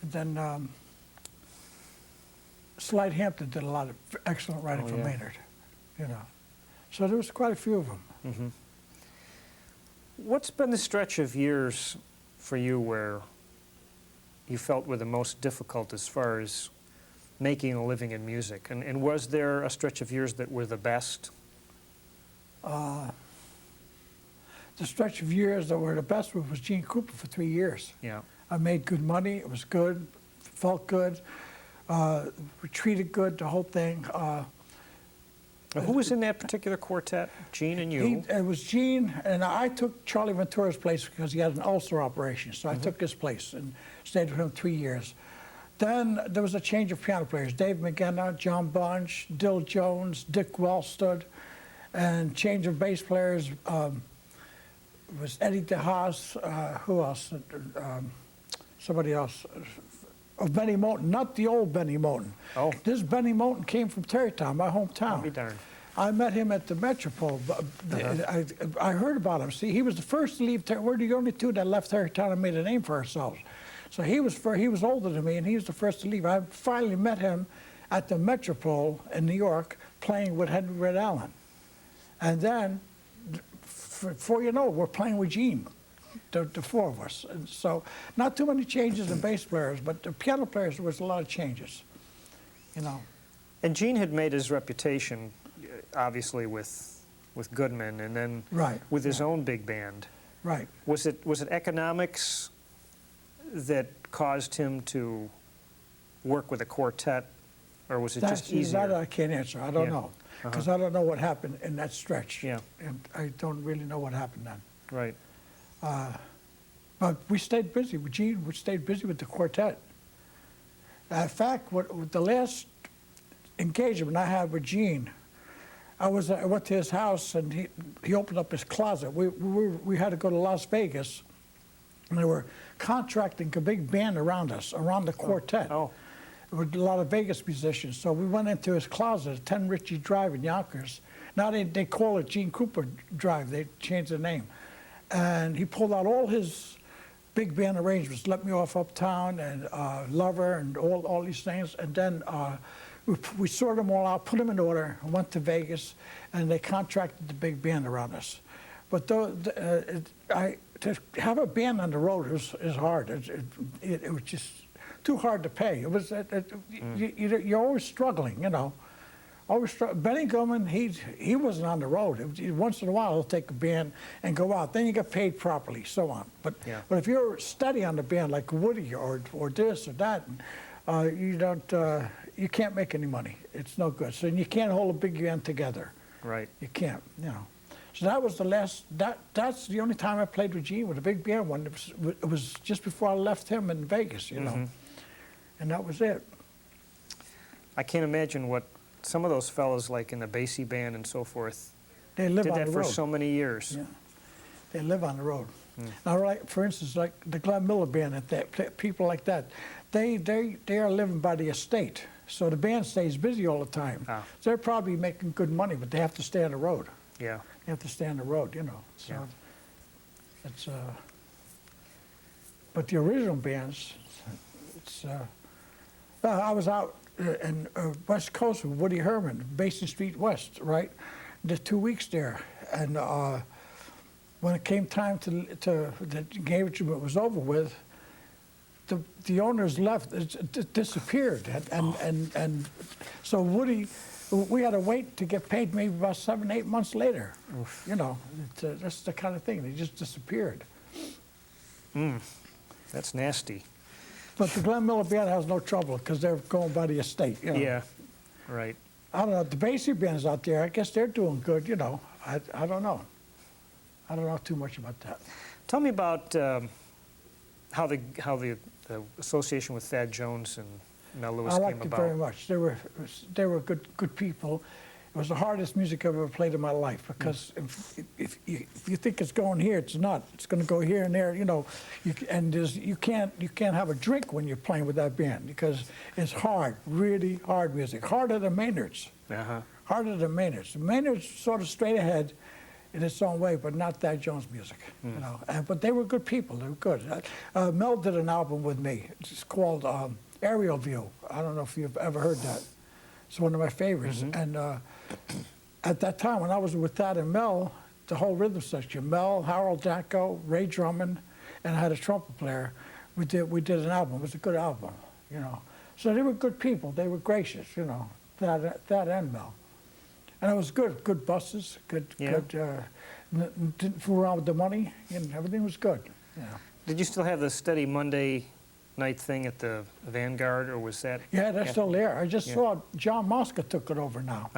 And then Slide Hampton did a lot of excellent writing for yeah. Maynard. You know. So there was quite a few of them. Mm-hmm. What's been the stretch of years for you where you felt were the most difficult as far as making a living in music? And was there a stretch of years that were the best? The stretch of years that were the best was Gene Cooper for 3 years. Yeah. I made good money. It was good. Felt good. We treated good, the whole thing. Now, who was in that particular quartet? Gene and you? It was Gene, and I took Charlie Ventura's place because he had an ulcer operation. So I took his place and stayed with him 3 years. Then there was a change of piano players. Dave McGenna, John Bunch, Dill Jones, Dick Wellstud, and change of bass players was Eddie DeHaas. Who else? Somebody else. Of Benny Moten, not the old Benny Moten. Oh. This Benny Moten came from Tarrytown, my hometown. I'll be darned. I met him at the Metropole. I heard about him. See, he was the first to leave. We're the only two that left Tarrytown and made a name for ourselves. So he was older than me, and he was the first to leave. I finally met him at the Metropole in New York, playing with Henry Red Allen. And then, before you know it, we're playing with Gene, the four of us. And so, not too many changes in bass players, but the piano players, there was a lot of changes, you know. And Gene had made his reputation, obviously, with Goodman, and then Right, with his own big band. Right. Was it economics that caused him to work with a quartet, or was it just easier? That I can't answer. I don't Yeah. know, because I don't know what happened in that stretch. Yeah. And I don't really know what happened then. Right. But we stayed busy with Gene. We stayed busy with the quartet. In fact, the last engagement I had with Gene, I went to his house and he opened up his closet. We had to go to Las Vegas, and they were contracting a big band around us, around the quartet. Oh. With a lot of Vegas musicians. So we went into his closet, 10 Ritchie Drive in Yonkers. Now they call it Gene Cooper Drive. They changed the name. And he pulled out all his big band arrangements, Let Me Off Uptown and Lover and all these things. And then we sorted them all out, put them in order, and went to Vegas, and they contracted the big band around us. But to have a band on the road is hard. It was just too hard to pay. It was you're always struggling, you know. Benny Goodman, he wasn't on the road. Once in a while, he'll take a band and go out. Then you get paid properly, so on. But if you're steady on the band like Woody or this or that, you can't make any money. It's no good. So you can't hold a big band together. Right. You can't, you know. So that was the last. That's the only time I played with Gene with a big band one. It was just before I left him in Vegas, you know. And that was it. I can't imagine what some of those fellas, like in the Basie band and so forth, They live did on that the for road. so many years. Yeah, they live on the road. Now, like for instance, like the Glenn Miller band, people like that, they are living by the estate. So the band stays busy all the time. Ah. So they're probably making good money, but they have to stay on the road. Yeah. They have to stay on the road, you know. So it's. But the original bands, I was out in West Coast with Woody Herman, Basin Street West, right? Did 2 weeks there, and when it came time to the engagement was over with, the owners left, it disappeared, and so Woody, we had to wait to get paid maybe about 7, 8 months later. Oof. You know, that's the kind of thing. They just disappeared. That's nasty. But the Glenn Miller Band has no trouble because they're going by the estate. You know? Yeah, right. I don't know. The Basie bands out there, I guess they're doing good. You know, I don't know. I don't know too much about that. Tell me about how the association with Thad Jones and Mel Lewis came about. I liked it very much. They were good people. It was the hardest music I've ever played in my life because if you think it's going here, it's not. It's going to go here and there. You know, you can't have a drink when you're playing with that band because it's hard, really hard music, harder than Maynard's. Harder than Maynard's. Maynard's sort of straight ahead in its own way, but not Thad Jones music. You know, but they were good people. They were good. Mel did an album with me. It's called Aerial View. I don't know if you've ever heard that. It's one of my favorites. And at that time, when I was with Thad and Mel, the whole rhythm section, Mel, Harold Danko, Ray Drummond, and I had a trumpet player, we did an album. It was a good album, you know. So they were good people. They were gracious, you know, Thad and Mel. And it was good buses, didn't fool around with the money, and everything was good. Yeah. Did you still have the steady Monday night thing at the Vanguard, or was that? Yeah, they're still there. I just saw John Mosca took it over now.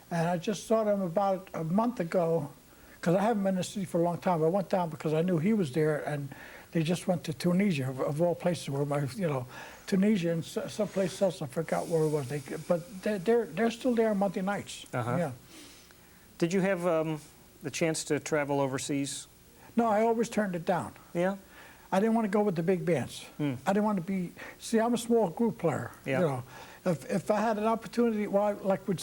And I just saw them about a month ago, because I haven't been in the city for a long time. I went down because I knew he was there, and they just went to Tunisia, of all places, where my, you know, Tunisia and someplace else, I forgot where it was. But they're still there on Monday nights. Yeah. Did you have the chance to travel overseas? No, I always turned it down. Yeah? I didn't want to go with the big bands. I didn't want to be, see, I'm a small group player. Yeah. You know, if I had an opportunity, well, like with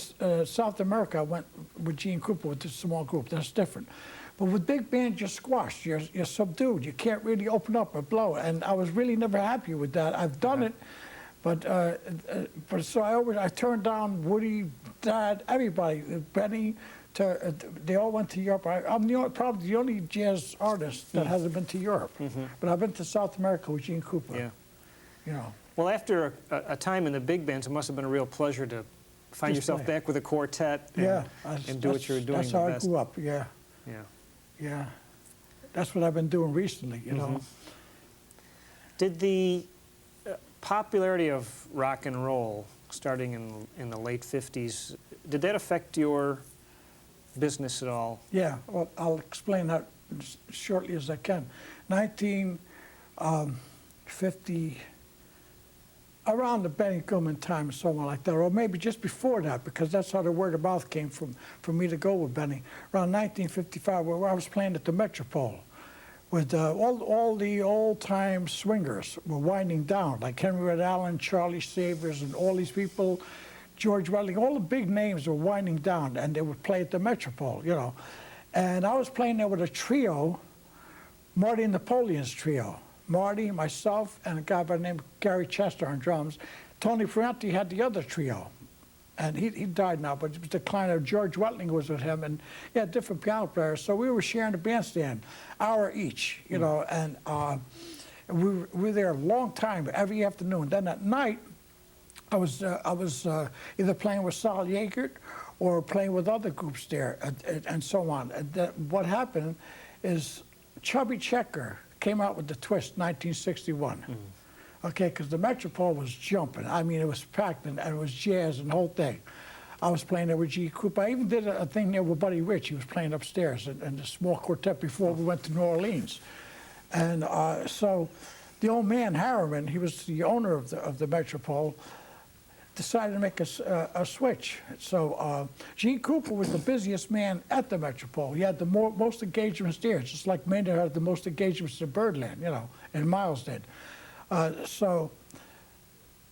South America, I went with Gene Krupa with a small group. That's different. But with big bands, you're squashed. You're subdued. You can't really open up or blow. And I was really never happy with that. I've done it, but so I turned down Woody, Dad, everybody, Benny. They all went to Europe. I'm probably the only jazz artist that hasn't been to Europe. But I've been to South America with Gene Krupa. Yeah. You know. Well, after a time in the big bands, it must have been a real pleasure to find yourself back with a quartet and do what you were doing That's the how best. I grew up, yeah. Yeah. Yeah. That's what I've been doing recently, you know. Did the popularity of rock and roll, starting in the late 50s, did that affect your business at all? Yeah, well, I'll explain that as shortly as I can. 1950, around the Benny Goodman time or something like that, or maybe just before that, because that's how the word of mouth came for me to go with Benny. Around 1955, where I was playing at the Metropole, with all the old-time swingers were winding down, like Henry Red Allen, Charlie Savers, and all these people, George Welling, all the big names were winding down, and they would play at the Metropole, you know. And I was playing there with a trio, Marty and Napoleon's trio. Marty, myself, and a guy by the name of Gary Chester on drums. Tony Frianti had the other trio, and he died now, but it was the client of George Wetling was with him, and he had different piano players. So we were sharing the bandstand, hour each, you know, and we were there a long time, every afternoon. Then at night, I was either playing with Sal Yagert or playing with other groups there, and so on. And what happened is Chubby Checker came out with the Twist, 1961. Okay, because the Metropole was jumping. I mean, it was packed, and it was jazz and the whole thing. I was playing there with G. Krupa. I even did a thing there with Buddy Rich. He was playing upstairs in a small quartet before we went to New Orleans. And so the old man, Harriman, he was the owner of the Metropole, decided to make a switch. So Gene Krupa was the busiest man at the Metropole. He had the most engagements there, just like Maynard had the most engagements in Birdland, you know, and Miles did. So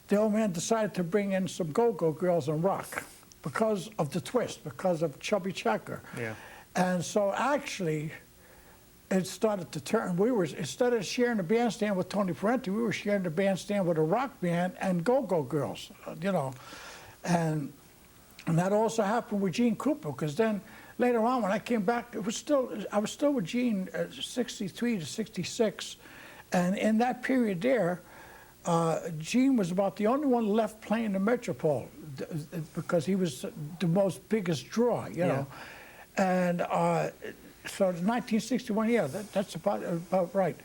the old man decided to bring in some go-go girls and rock because of the Twist, because of Chubby Checker. Yeah. And so actually, it started to turn. We were, instead of sharing the bandstand with Tony Parenti, we were sharing the bandstand with a rock band and go-go girls, you know. And that also happened with Gene Krupa, because then later on when I came back, I was still with Gene 63 to 66. And in that period there, Gene was about the only one left playing the Metropole, because he was the most biggest draw, you know. And so 1961, yeah, that's about right.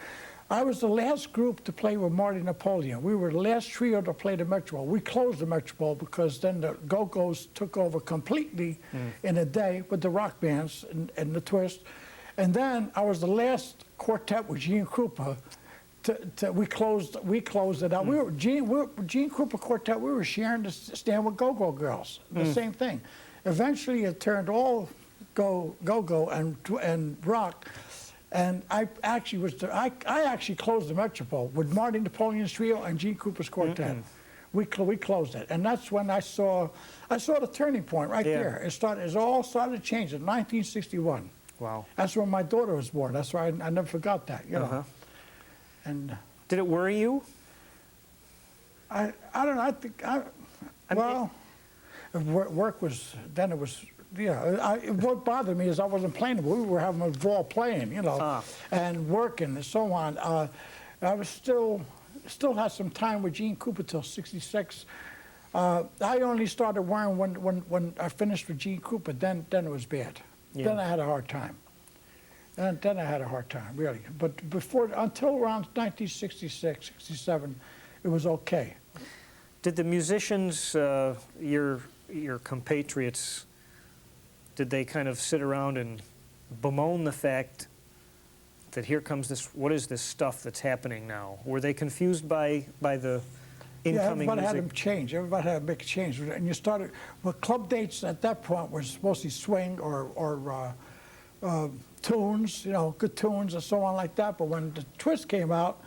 I was the last group to play with Marty Napoleon. We were the last trio to play the Metropole. We closed the Metropole because then the Go-Go's took over completely in a day with the rock bands and the twist. And then I was the last quartet with Gene Krupa. We closed it out. We were Gene Krupa Quartet. We were sharing the stand with Go-Go girls. The same thing. Eventually, it turned all go-go and rock. And I actually closed the Metropole with Marty Napoleon's trio and Gene Krupa's quartet. We closed it, and that's when I saw the turning point right there. It all started changing. 1961. Wow. That's when my daughter was born. That's why I never forgot that. You know. And did it worry you? I don't know. I think work was then. It was. Yeah, what bothered me is I wasn't playing, but we were having a ball playing, you know, and working and so on. I was still had some time with Gene Krupa till '66. I only started worrying when I finished with Gene Krupa. Then it was bad. Yeah. Then I had a hard time. And then I had a hard time, really. But until around 1966, '67, it was okay. Did the musicians, your compatriots, did they kind of sit around and bemoan the fact that here comes this, what is this stuff that's happening now? Were they confused by the incoming everybody music? had to change. Everybody had to make a change. And you started, well, club dates at that point was mostly swing or tunes, you know, good tunes and so on like that. But when the twist came out,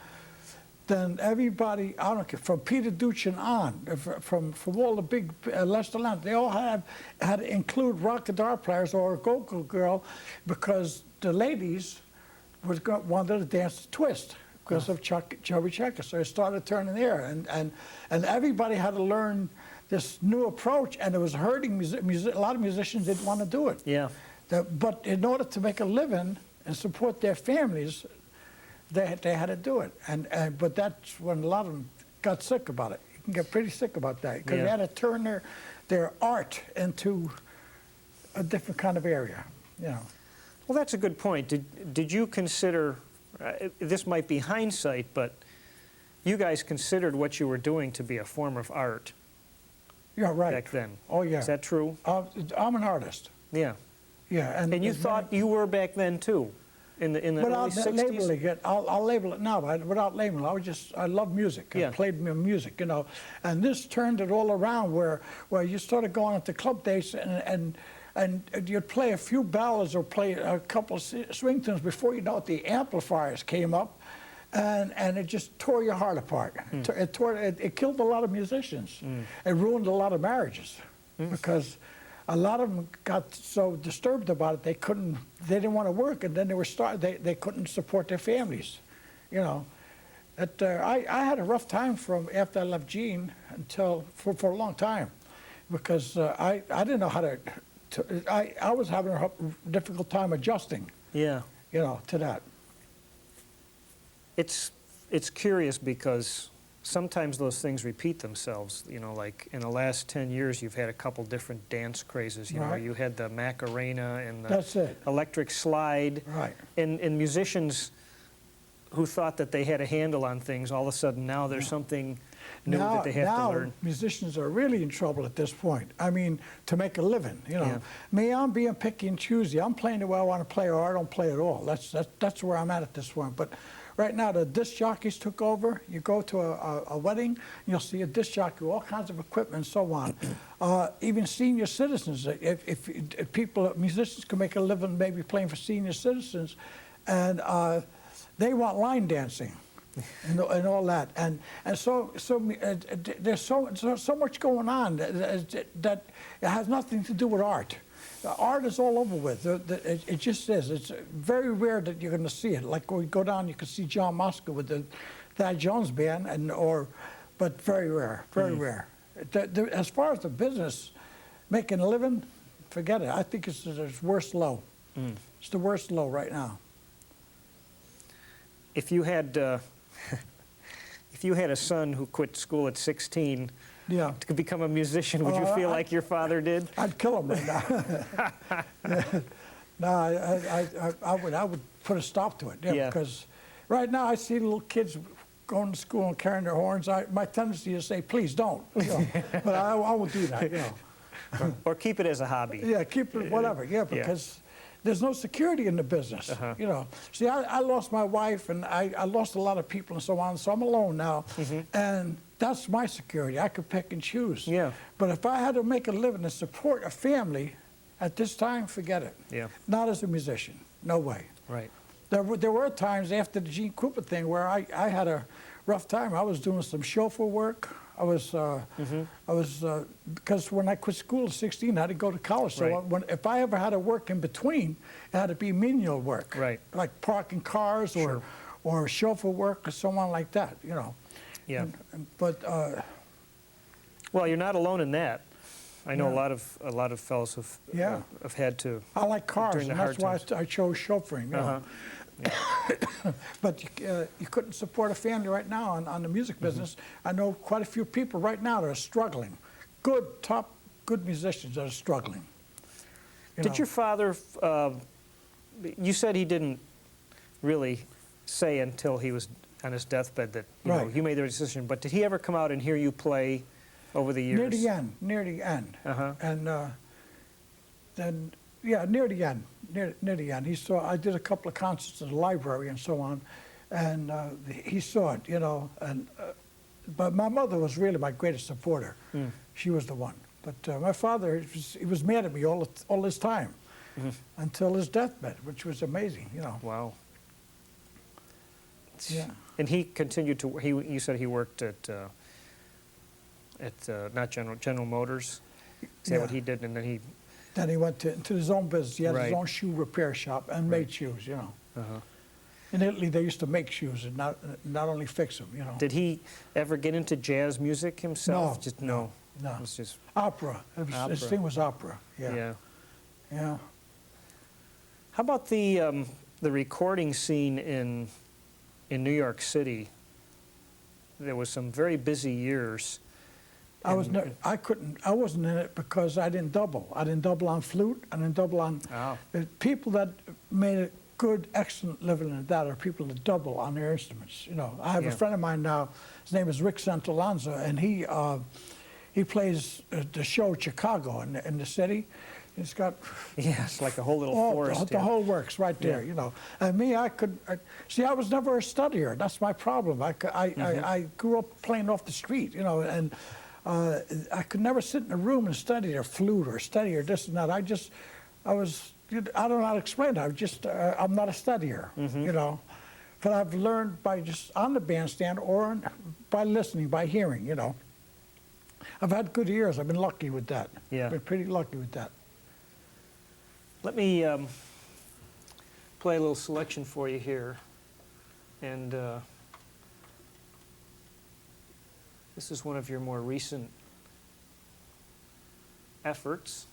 then everybody, I don't care, from Peter Duchin on, from all the big Lester Land, they all had to include rock guitar players or a go-go girl, because the ladies wanted to dance the twist because of Chubby Checker. So it started turning there, and everybody had to learn this new approach, and it was hurting a lot of musicians didn't want to do it. Yeah. But in order to make a living and support their families, they had to do it, but that's when a lot of them got sick about it. You can get pretty sick about that, because they had to turn their art into a different kind of area, you know. Well, that's a good point. Did you consider, this might be hindsight, but you guys considered what you were doing to be a form of art? Yeah, right. Back then. Oh, yeah. Is that true? I'm an artist. Yeah. Yeah, and you thought you were back then too? In the early 60s? Labeling it, I'll label it now, but without labeling it. I love music. I played music, you know. And this turned it all around where you started going into club dates and you'd play a few ballads or play a couple of swing tunes before you know it, the amplifiers came up and it just tore your heart apart. It killed a lot of musicians. It ruined a lot of marriages because a lot of them got so disturbed about it they didn't want to work, and then they couldn't support their families, you know. I had a rough time from after I left Gene until for a long time, because I didn't know how to I was having a difficult time adjusting. Yeah. You know, to that. It's curious because sometimes those things repeat themselves. You know, like in the last 10 years, you've had a couple different dance crazes. You know, you had the Macarena and the electric slide. Right. And musicians who thought that they had a handle on things, all of a sudden now there's something new that they have to learn. Now musicians are really in trouble at this point. I mean, to make a living, you know. Me, I'm being picky and choosy. I'm playing the way I want to play, or I don't play at all. That's where I'm at this point. But right now, the disc jockeys took over. You go to a wedding, you'll see a disc jockey, all kinds of equipment and so on. Even senior citizens, if musicians can make a living maybe playing for senior citizens, and they want line dancing and all that. And so there's so much going on that it has nothing to do with art. art is all over with. It just is. It's very rare that you're going to see it. Like when we go down, you can see John Moscow with the Thad Jones Band, but very rare, very rare. As far as the business, making a living, forget it. I think it's the worst low. It's the worst low right now. If you had, if you had a son who quit school at 16, Yeah. to become a musician, would you feel like your father did? I'd kill him right now. No, I would put a stop to it. Yeah, because right now I see little kids going to school and carrying their horns. My tendency is to say, please don't. You know. But I won't do that. You know. Or keep it as a hobby. Yeah, keep it whatever. Yeah, because there's no security in the business. You know. See, I lost my wife and I lost a lot of people and so on. So I'm alone now, and that's my security. I could pick and choose. Yeah. But if I had to make a living and support a family, at this time, forget it. Yeah. Not as a musician. No way. Right. There were times after the Gene Krupa thing where I had a rough time. I was doing some chauffeur work. I was because when I quit school at 16, I had to go to college. So if I ever had to work in between, it had to be menial work. Right. Like parking cars or chauffeur work or someone like that. You know. Yeah. But well, you're not alone in that. I know a lot of fellows have had to. I like cars, during the and that's why hard I chose chauffeuring. You know. But you couldn't support a family right now on the music business. I know quite a few people right now that are struggling. Good musicians that are struggling. Did your father? You said he didn't really say until he was on his deathbed that you know, you made the decision. But did he ever come out and hear you play over the years? Near the end. And then, yeah, near the end. He saw, I did a couple of concerts in the library and so on, and he saw it, you know. And but my mother was really my greatest supporter. She was the one. But my father, he was mad at me all this time until his deathbed, which was amazing, you know. Wow. Yeah. And he continued to. You said he worked at not General Motors. Is that what he did? And then he. Then he went into his own business. He had his own shoe repair shop and made shoes, you know. In Italy, they used to make shoes and not only fix them, you know. Did he ever get into jazz music himself? No. Just no. No. It was just opera. His thing was opera. Yeah. Yeah. How about the recording scene in New York City? There was some very busy years. I wasn't in it because I didn't double. I didn't double on flute. I didn't double on. The people that made a good, excellent living in that are people that double on their instruments. You know, I have a friend of mine now. His name is Rick Santalanza, and he plays the show Chicago in the city. It's got it's like a whole little forest. The whole works right there, you know. And me, I was never a studier. That's my problem. I grew up playing off the street, you know, and I could never sit in a room and study a flute or study or this and that. I don't know how to explain it. I'm not a studier, you know. But I've learned by just on the bandstand or by listening, by hearing, you know. I've had good ears. I've been lucky with that. Yeah. I've been pretty lucky with that. Let me play a little selection for you here. And this is one of your more recent efforts.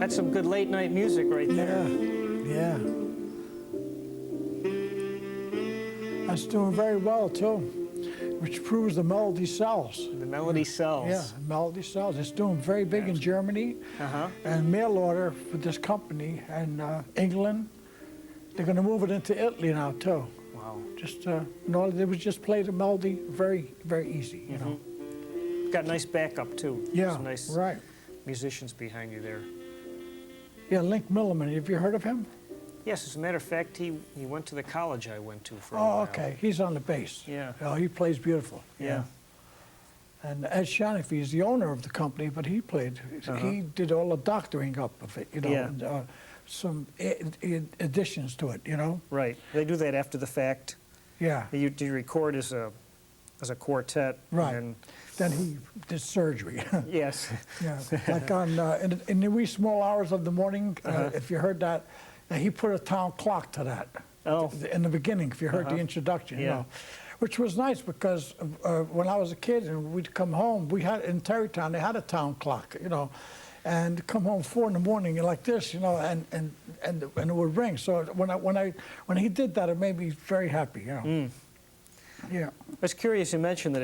That's some good late night music right there. Yeah. That's doing very well too, which proves the melody sells. The melody sells. Yeah, melody sells. It's doing very big in Germany, and mail order for this company and England. They're going to move it into Italy now too. Wow. Just no, they would just play the melody very, very easy. You know. Got nice backup too. Yeah. Some nice musicians behind you there. Yeah, Link Milliman. Have you heard of him? Yes, as a matter of fact, he went to the college I went to for a Oh, while. okay. He's on the bass. Yeah. Oh, he plays beautiful. Yeah. And Ed Shaniffy is the owner of the company, but he played. He did all the doctoring up of it, you know, Yeah. and, some additions to it, you know. Right. They do that after the fact. Yeah. You record as a quartet. Right. And Then he did surgery. yes. Yeah, like on in the wee small hours of the morning, if you heard that, he put a town clock to that. Oh. In the beginning, if you heard the introduction, you Yeah. know, which was nice because when I was a kid and we'd come home, we had in Tarrytown they had a town clock, you know, and come home 4 in the morning like this, you know, and it would ring. So when he did that, it made me very happy, you know. Yeah. I was curious. You mentioned that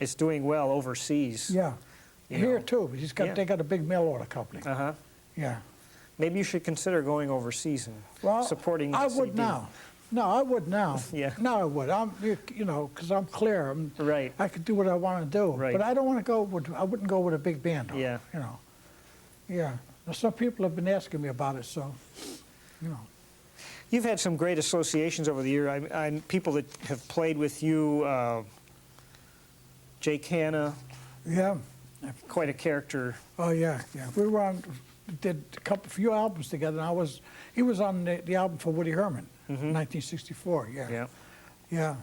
it's doing well overseas. Yeah. You Here know. too. They got a big mail order company. Yeah. Maybe you should consider going overseas and Well, supporting the I would CD. now. No, I would now. Yeah. No, I would. You know, because I'm clear. Right. I could do what I want to do. Right. But I don't want to go with. I wouldn't go with a big band. Though, Yeah. You know. Yeah. Now, some people have been asking me about it, so, you know. You've had some great associations over the year. People that have played with you, Jake Hanna, Yeah. quite a character. Oh yeah, yeah. We were on, did a few albums together. And he was on the album for Woody Herman, 1964. Yeah. Yeah. Yeah.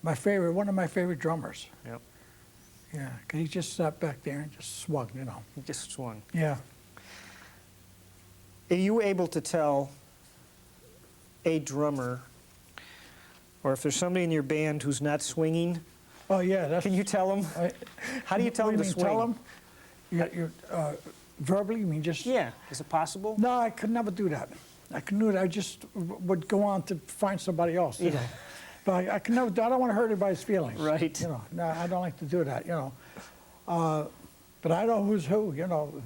One of my favorite drummers. Yep. Yeah, 'cause he just sat back there and just swung, you know. He just swung. Yeah. Are you able to tell a drummer, or if there's somebody in your band who's not swinging, Oh yeah, that's. can you tell them? How do you tell What them do to you mean, swing? tell them? Verbally, you mean just? Yeah. Is it possible? No, I could never do that. I couldn't do it. I just would go on to find somebody else. You Yeah. know? But I can never. I don't want to hurt anybody's feelings. Right. You know. No, I don't like to do that. You know. But I know who's who. You know.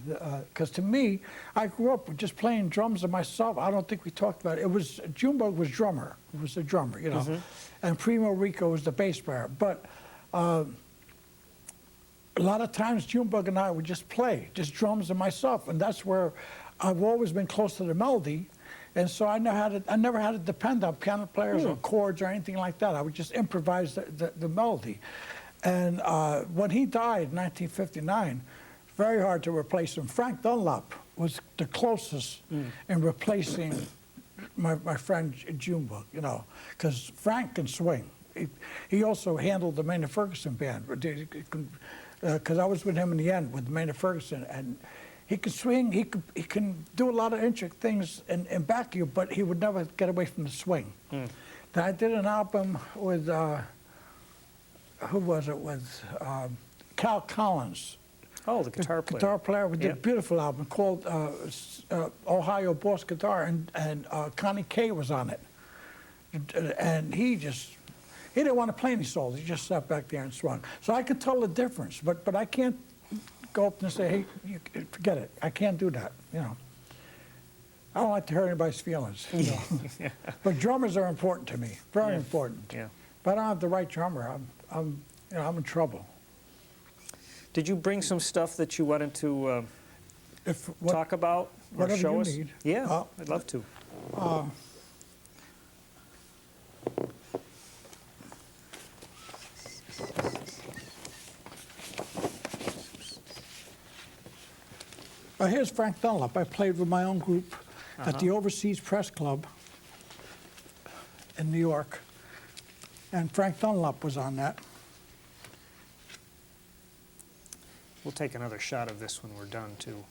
Because to me, I grew up with just playing drums and myself. I don't think we talked about it. It was Junebug was drummer. It was the drummer. You know. And Primo Rico was the bass player. But. A lot of times, Junebug and I would just play, just drums and myself, and that's where I've always been close to the melody, and so I never had to depend on piano players or chords or anything like that. I would just improvise the melody. And when he died in 1959, very hard to replace him. Frank Dunlop was the closest in replacing my friend Junebug, you know, because Frank can swing. He also handled the Maynard Ferguson band. Because I was with him in the end with Maynard Ferguson, and he could swing. He can do a lot of intricate things and back you, but he would never get away from the swing. Then I did an album with who was it with Cal Collins, Oh, the guitar player. guitar player. We did a Yep. beautiful album called Ohio Boss Guitar, and Connie Kay was on it, and he didn't want to play any solos. He just sat back there and swung. So I could tell the difference, but I can't go up and say, hey, forget it. I can't do that, you know. I don't like to hurt anybody's feelings, you know. But drummers are important to me, very important. Yeah. If I don't have the right drummer, I'm in trouble. Did you bring some stuff that you wanted to talk about or whatever show you us? need. Yeah, I'd love to. Here's Frank Dunlop. I played with my own group at the Overseas Press Club in New York, and Frank Dunlop was on that. We'll take another shot of this when we're done, too.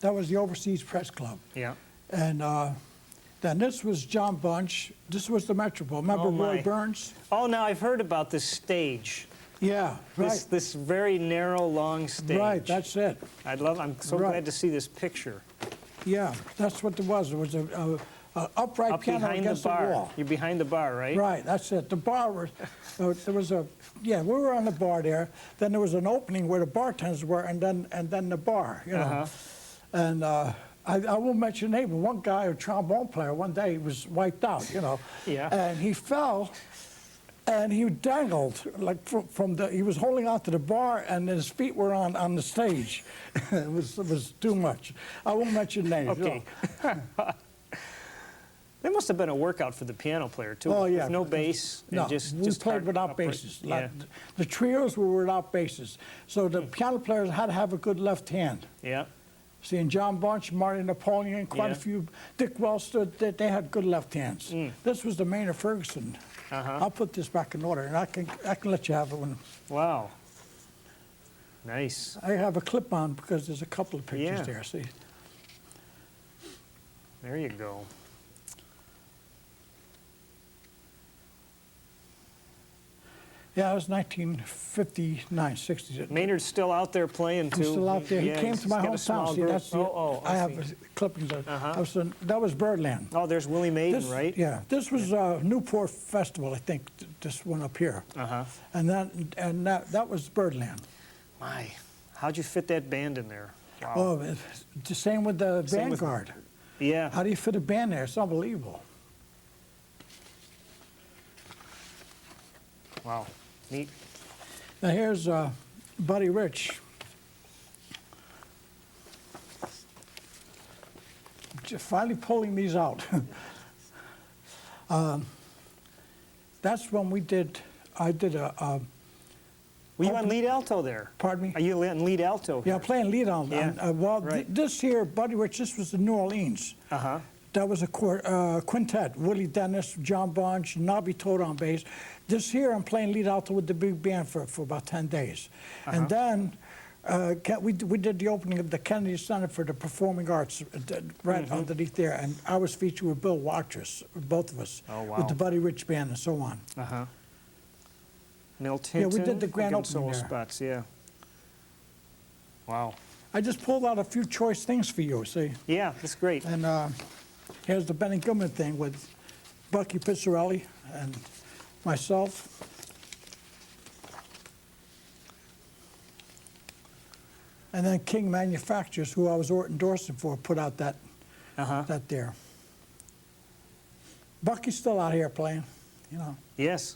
That was the Overseas Press Club. Yeah. And then this was John Bunch. This was the Metropole. Remember Roy my. Burns? Oh, now I've heard about this stage. Yeah, right. This very narrow, long stage. Right, that's it. I'm so Right. glad to see this picture. Yeah, that's what it was. It was a upright Up piano behind the against the bar. wall. You're behind the bar, right? Right, that's it. The bar was, there was we were on the bar there. Then there was an opening where the bartenders were, and then the bar, you know. And I won't mention name, but one guy, a trombone player, one day he was wiped out, you know. Yeah. And he fell and he dangled like from the. He was holding on to the bar, and his feet were on the stage. It was too much. I won't mention names. Okay. That must have been a workout for the piano player too. Oh yeah. With no bass. No, and just we played hard without upright. basses. Yeah. Like, the trios were without basses, so the piano players had to have a good left hand. Yeah. See, and John Bunch, Marty Napoleon, quite a Yeah. few, Dick Wellston, they had good left hands. This was the Maynard Ferguson. I'll put this back in order, and I can let you have it when. Wow. Nice. I have a clip on because there's a couple of pictures Yeah. there. See. There you go. Yeah, it was 1959, 60s. Maynard's still out there playing too. He's still out there. Yeah, He came he's to my got a small hometown. See, group. that's the, I have see. clippings of Uh-huh. that was Birdland. Oh, there's Willie Maiden, This, right? Yeah, this was Newport Festival, I think. This one up here, Uh-huh. and that was Birdland. My, how'd you fit that band in there? Wow. Oh, it's the same with the Same with- Vanguard. Yeah. How do you fit a band there? It's unbelievable. Wow. Neat. Now here's Buddy Rich. Just finally pulling these out. That's when I did a. Were you on lead alto there? Pardon me? Are you on lead alto? Yeah, playing lead on. Yeah, Well, right. this here, Buddy Rich, this was in New Orleans. Uh-huh. That was a quintet. Willie Dennis, John Bunch, Nobby Toad on bass. This here, I'm playing lead alto with the big band for about 10 days. And then we did the opening of the Kennedy Center for the Performing Arts right underneath there. And I was featured with Bill Watrous, both of us, Oh, wow. with the Buddy Rich Band and so on. Uh-huh. Milt Yeah, we Hinton. did the grand Again, opening solo there. spots, yeah. Wow. I just pulled out a few choice things for you, see? Yeah, that's great. And here's the Benny Goodman thing with Bucky Pizzarelli and myself. And then King Manufacturers, who I was endorsing for, put out that there. Bucky's still out here playing, you know. Yes.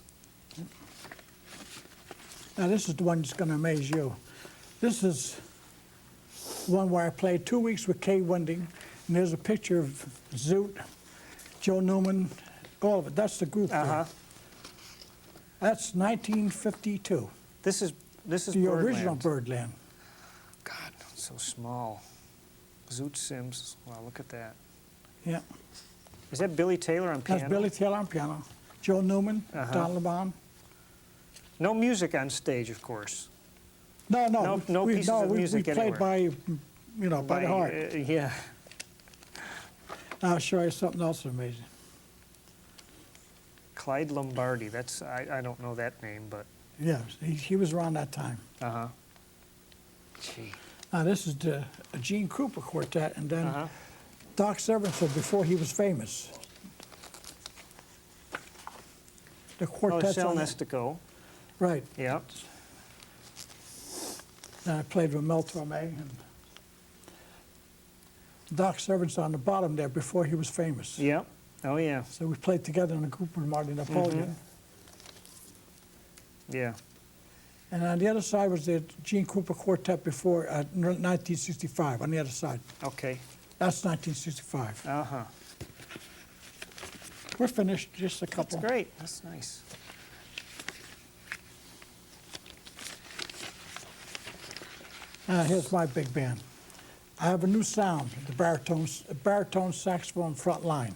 Now this is the one that's going to amaze you. This is one where I played 2 weeks with Kay Winding, and there's a picture of Zoot, Joe Newman, all of it. That's the group there. That's 1952. This is The Birdland. original Birdland. God, it's so small. Zoot Sims. Wow, look at that. Yeah. Is that Billy Taylor on piano? That's Billy Taylor on piano. Joe Newman, Don LeBon. No music on stage, of course. No, No pieces of music we played anywhere. by the heart. Yeah. I'll show you something else amazing. Clyde Lombardi. That's I don't know that name, but Yeah, he was around that time. Gee. Now this is the Gene Krupa Quartet, and then Doc Severinsen before he was famous. The Oh, quartet's Sal on the- Nestico. Right. Yeah. And I played with Mel Torme, and Doc Severinsen on the bottom there before he was famous. Yeah. Oh yeah. So we played together in a group with Marty Napoleon. Yeah. And on the other side was the Gene Krupa Quartet before 1965, on the other side. Okay. That's 1965. Uh-huh. We're finished, just a couple. That's great. That's nice. Here's my big band. I have a new sound, the baritone saxophone front line,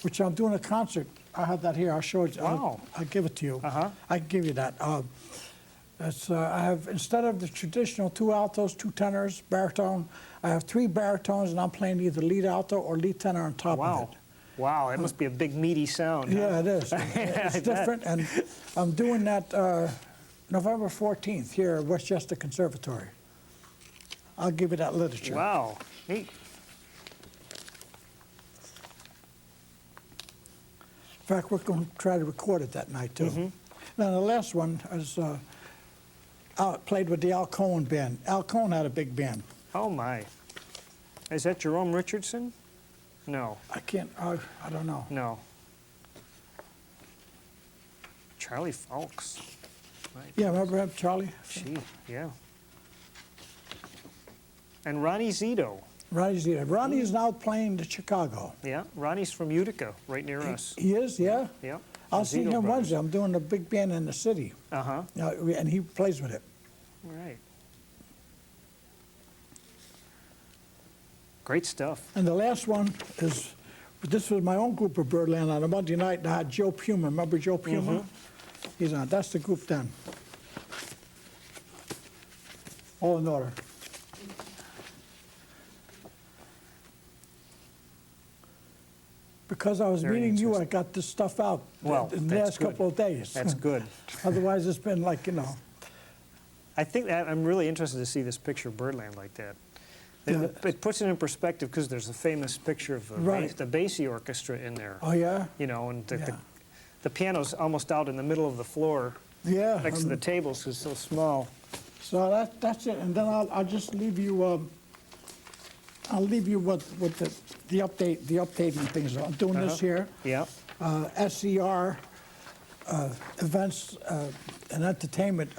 which I'm doing a concert. I have that here. I'll show it. Wow. I'll give it to you. Uh-huh. I can give you that. I have, instead of the traditional 2 altos, 2 tenors, baritone, I have 3 baritones, and I'm playing either lead alto or lead tenor on top of Wow. it. Wow, that must be a big meaty sound. Huh? Yeah, it is. I It's bet. different, and I'm doing that November 14th here at Westchester Conservatory. I'll give you that literature. Wow. Neat. In fact, we're going to try to record it that night, too. Now, the last one is I played with the Al Cohen band. Al Cohen had a big band. Oh my. Is that Jerome Richardson? No. I don't know. No. Charlie Falks. Right. Yeah, remember him, Charlie? Gee, yeah. And Ronnie Zito. Ronnie's here. Ronnie's now playing in Chicago. Yeah, Ronnie's from Utica, right near us. He is, yeah? Yeah. I'll The see Zito him brothers. Wednesday. I'm doing a big band in the city. Uh-huh. And he plays with it. All right. Great stuff. And the last one is, this was my own group of Birdland on a Monday night, and I had Joe Puma. Remember Joe Puma? He's on. That's the group then. All in order. Because I was Very meeting you, I interesting. got this stuff out Well, in the that's last good. couple of days. That's good. Otherwise, it's been like, you know. I think that I'm really interested to see this picture of Birdland like that. Yeah. It puts it in perspective because there's a famous picture of the, Right. the Basie Orchestra in there. Oh, yeah? You know, and Yeah. the piano's almost out in the middle of the floor Yeah. next to the tables because it's so small. So that's it. And then I'll just leave you, I'll leave you with the updating things. I'm doing this here. Yeah. SCR events and entertainment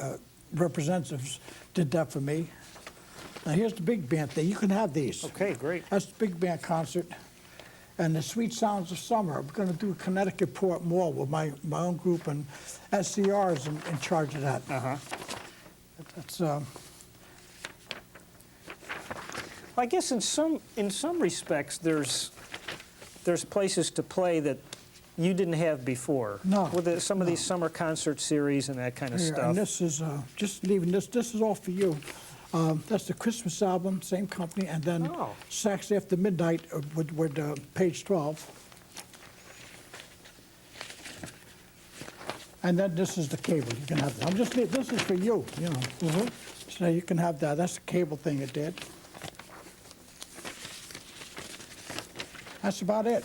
representatives did that for me. Now here's the big band thing. You can have these. Okay, great. That's the big band concert. And the Sweet Sounds of Summer. I'm going to do Connecticut Port Mall with my own group, and SCR is in charge of that. Uh-huh. That's I guess in some respects there's places to play that you didn't have before. No, With some of these summer concert series and that kind of here, stuff. and this is just leaving this. This is all for you. That's the Christmas album, same company, and then Oh. Sax After Midnight with page 12. And then this is the cable. You can have that. This is for you, you know. So you can have that. That's the cable thing it did. That's about it.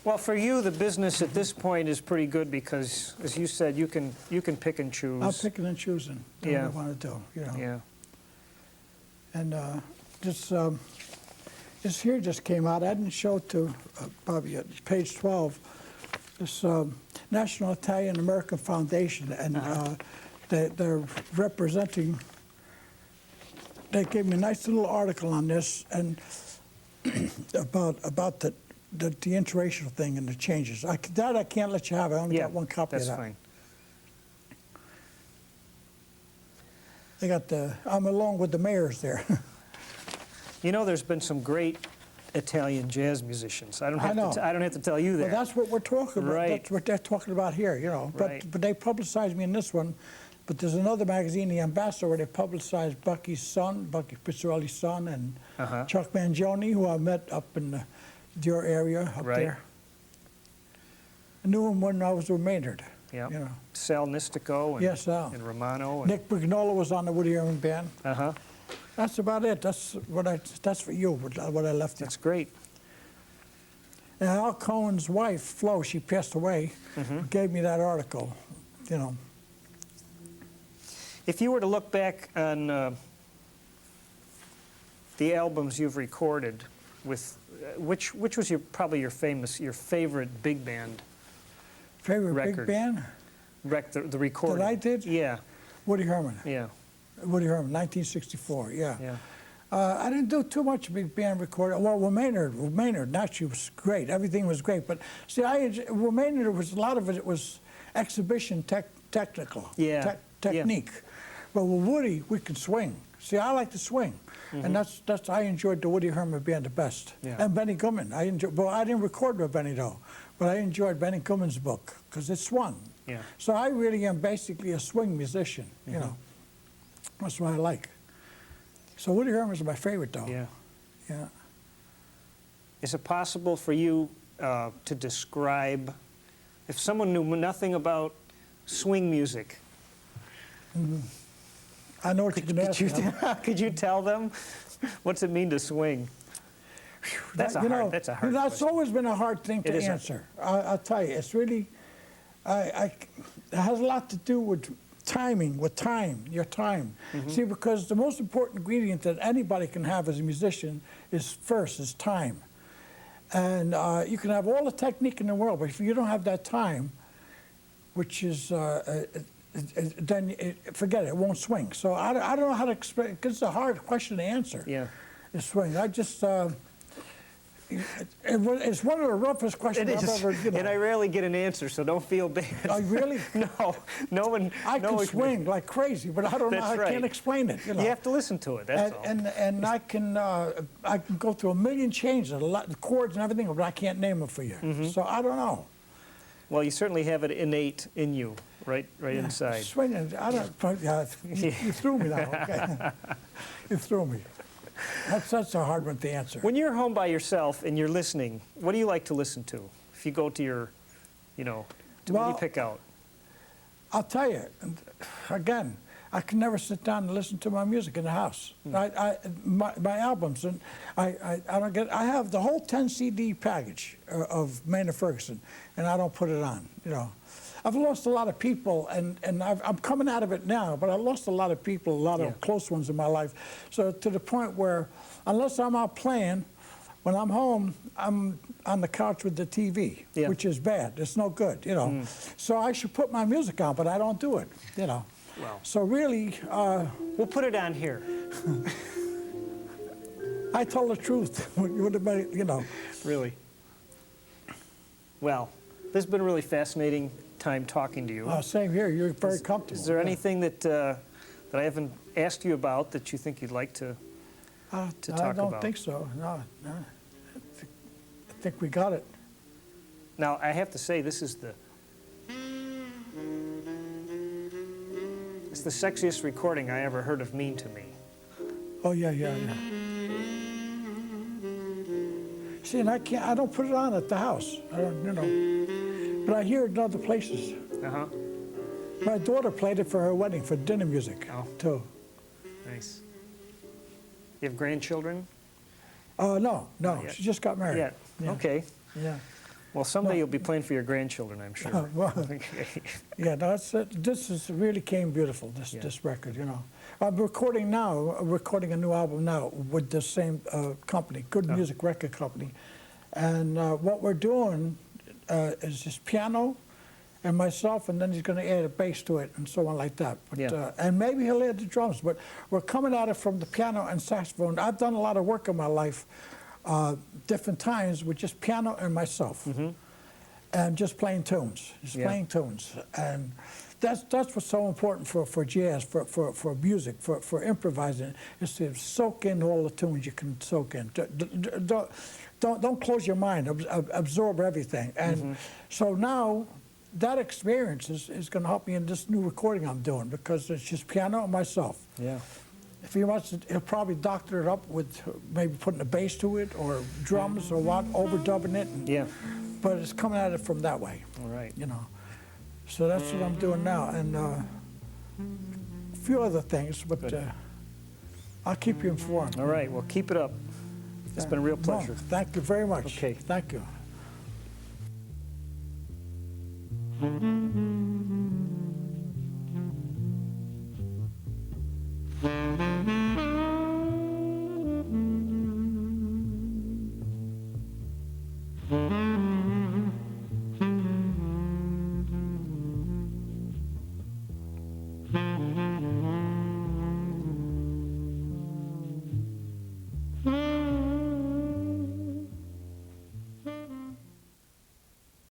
Well, for you, the business at this point is pretty good because, as you said, you can pick and choose. I'm picking and choosing what Yeah. I want to do, you know. Yeah. And this here just came out. I didn't show it to Bobby yet. Page 12. This National Italian American Foundation, and they're representing. They gave me a nice little article on this and about the interracial thing and the changes. I can't let you have. I only got one copy that's of that. fine. They got I'm along with the mayors there. You know, there's been some great Italian jazz musicians. I don't I have know. I don't have to tell you that. Well, that's what we're talking about. Right. That's what they're talking about here, you know. But Right. but they publicized me in this one. But there's another magazine, The Ambassador, where they publicized Bucky's son, Bucky Pizzarelli's son, and Chuck Mangione, who I met up in your area up Right. there. I knew him when I was with Maynard. Yeah. You know. Sal Nistico and, Yes, Sal. and Romano. And, Nick Brignola was on the Woody Herman band. uh-huh. That's about it. That's for you. What I left you. That's great. And Al Cohen's wife, Flo, she passed away. Gave me that article. You know. If you were to look back on the albums you've recorded, with which was probably your favorite big band Favorite record? big band? The recording That I did? Yeah, Woody Herman. yeah, Woody Herman, 1964, yeah. yeah. I didn't do too much big band recording. Well, with Maynard, naturally was great. Everything was great. But see, with Maynard, a lot of it was exhibition technical, Yeah, technique. But with Woody, we could swing. See, I like to swing. And that's I enjoyed the Woody Herman band the best. Yeah. And Benny Goodman. Well, I didn't record with Benny, though. But I enjoyed Benny Goodman's book, because it swung. Yeah. So I really am basically a swing musician, you know. That's what I like. So Woody Herman's my favorite, though. Yeah. Yeah. Is it possible for you to describe, if someone knew nothing about swing music, I know what you can ask. could you tell them what's it mean to swing? That's a hard That's question. always been a hard thing to It is answer. I'll tell you, it's really, it has a lot to do with timing, your time. See, because the most important ingredient that anybody can have as a musician is time. And you can have all the technique in the world, but if you don't have that time, which is then forget it, it won't swing. So I don't know how to explain, because it's a hard question to answer. Yeah. The swing. I just, it's one of the roughest questions I've ever, And I rarely get an answer, so don't feel bad. Oh, really? No one. I can swing like crazy, but I don't know. That's I can't explain it. You have to listen to it. That's all. And I can go through a million changes, a lot the chords and everything, but I can't name them for you. So I don't know. Well, you certainly have it innate in you, right inside. Swinging. I don't. You threw me now. Okay. You threw me. That's a hard one to answer. When you're home by yourself and you're listening, what do you like to listen to? If you go to your, what do you pick out? I'll tell you, again, I can never sit down and listen to my music in the house. My albums, and I don't get. I have the whole 10 CD package of Maynard Ferguson, and I don't put it on. I've lost a lot of people, and I'm coming out of it now, but I lost a lot of people, a lot of close ones in my life. So to the point where, unless I'm out playing, when I'm home, I'm on the couch with the TV, which is bad. It's no good, So I should put my music on, but I don't do it, Well. So really... we'll put it on here. I tell the truth, Really. Well, this has been a really fascinating time talking to you. Same here. You're very comfortable. Is there anything that I haven't asked you about that you think you'd like to talk about? I don't think so. No. I think we got it. Now, I have to say, it's the sexiest recording I ever heard of Mean to Me. Oh, yeah. See, and I don't put it on at the house. I don't, but I hear it in other places. Uh-huh. My daughter played it for her wedding, for dinner music, too. Nice. You have grandchildren? No. She just got married. Yeah. Okay. Yeah. Well, someday you'll be playing for your grandchildren, I'm sure. Yeah, no, this really came beautiful, this record, I'm recording a new album now with the same company, Good Music Record Company. And what we're doing is just piano and myself, and then he's going to add a bass to it and so on like that. But, and maybe he'll add the drums, but we're coming at it from the piano and saxophone. I've done a lot of work in my life, different times with just piano and myself, and just playing tunes, playing tunes. And that's what's so important for jazz, for music, for improvising, is to soak in all the tunes you can soak in. Don't close your mind, absorb everything. And so now, that experience is going to help me in this new recording I'm doing, because it's just piano and myself. Yeah. If he wants to, he'll probably doctor it up with maybe putting a bass to it or drums or what, overdubbing it. And, but it's coming at it from that way. All right. So that's what I'm doing now, and a few other things, but I'll keep you informed. All right. Well, keep it up. It's been a real pleasure. No, thank you very much. Okay. Thank you.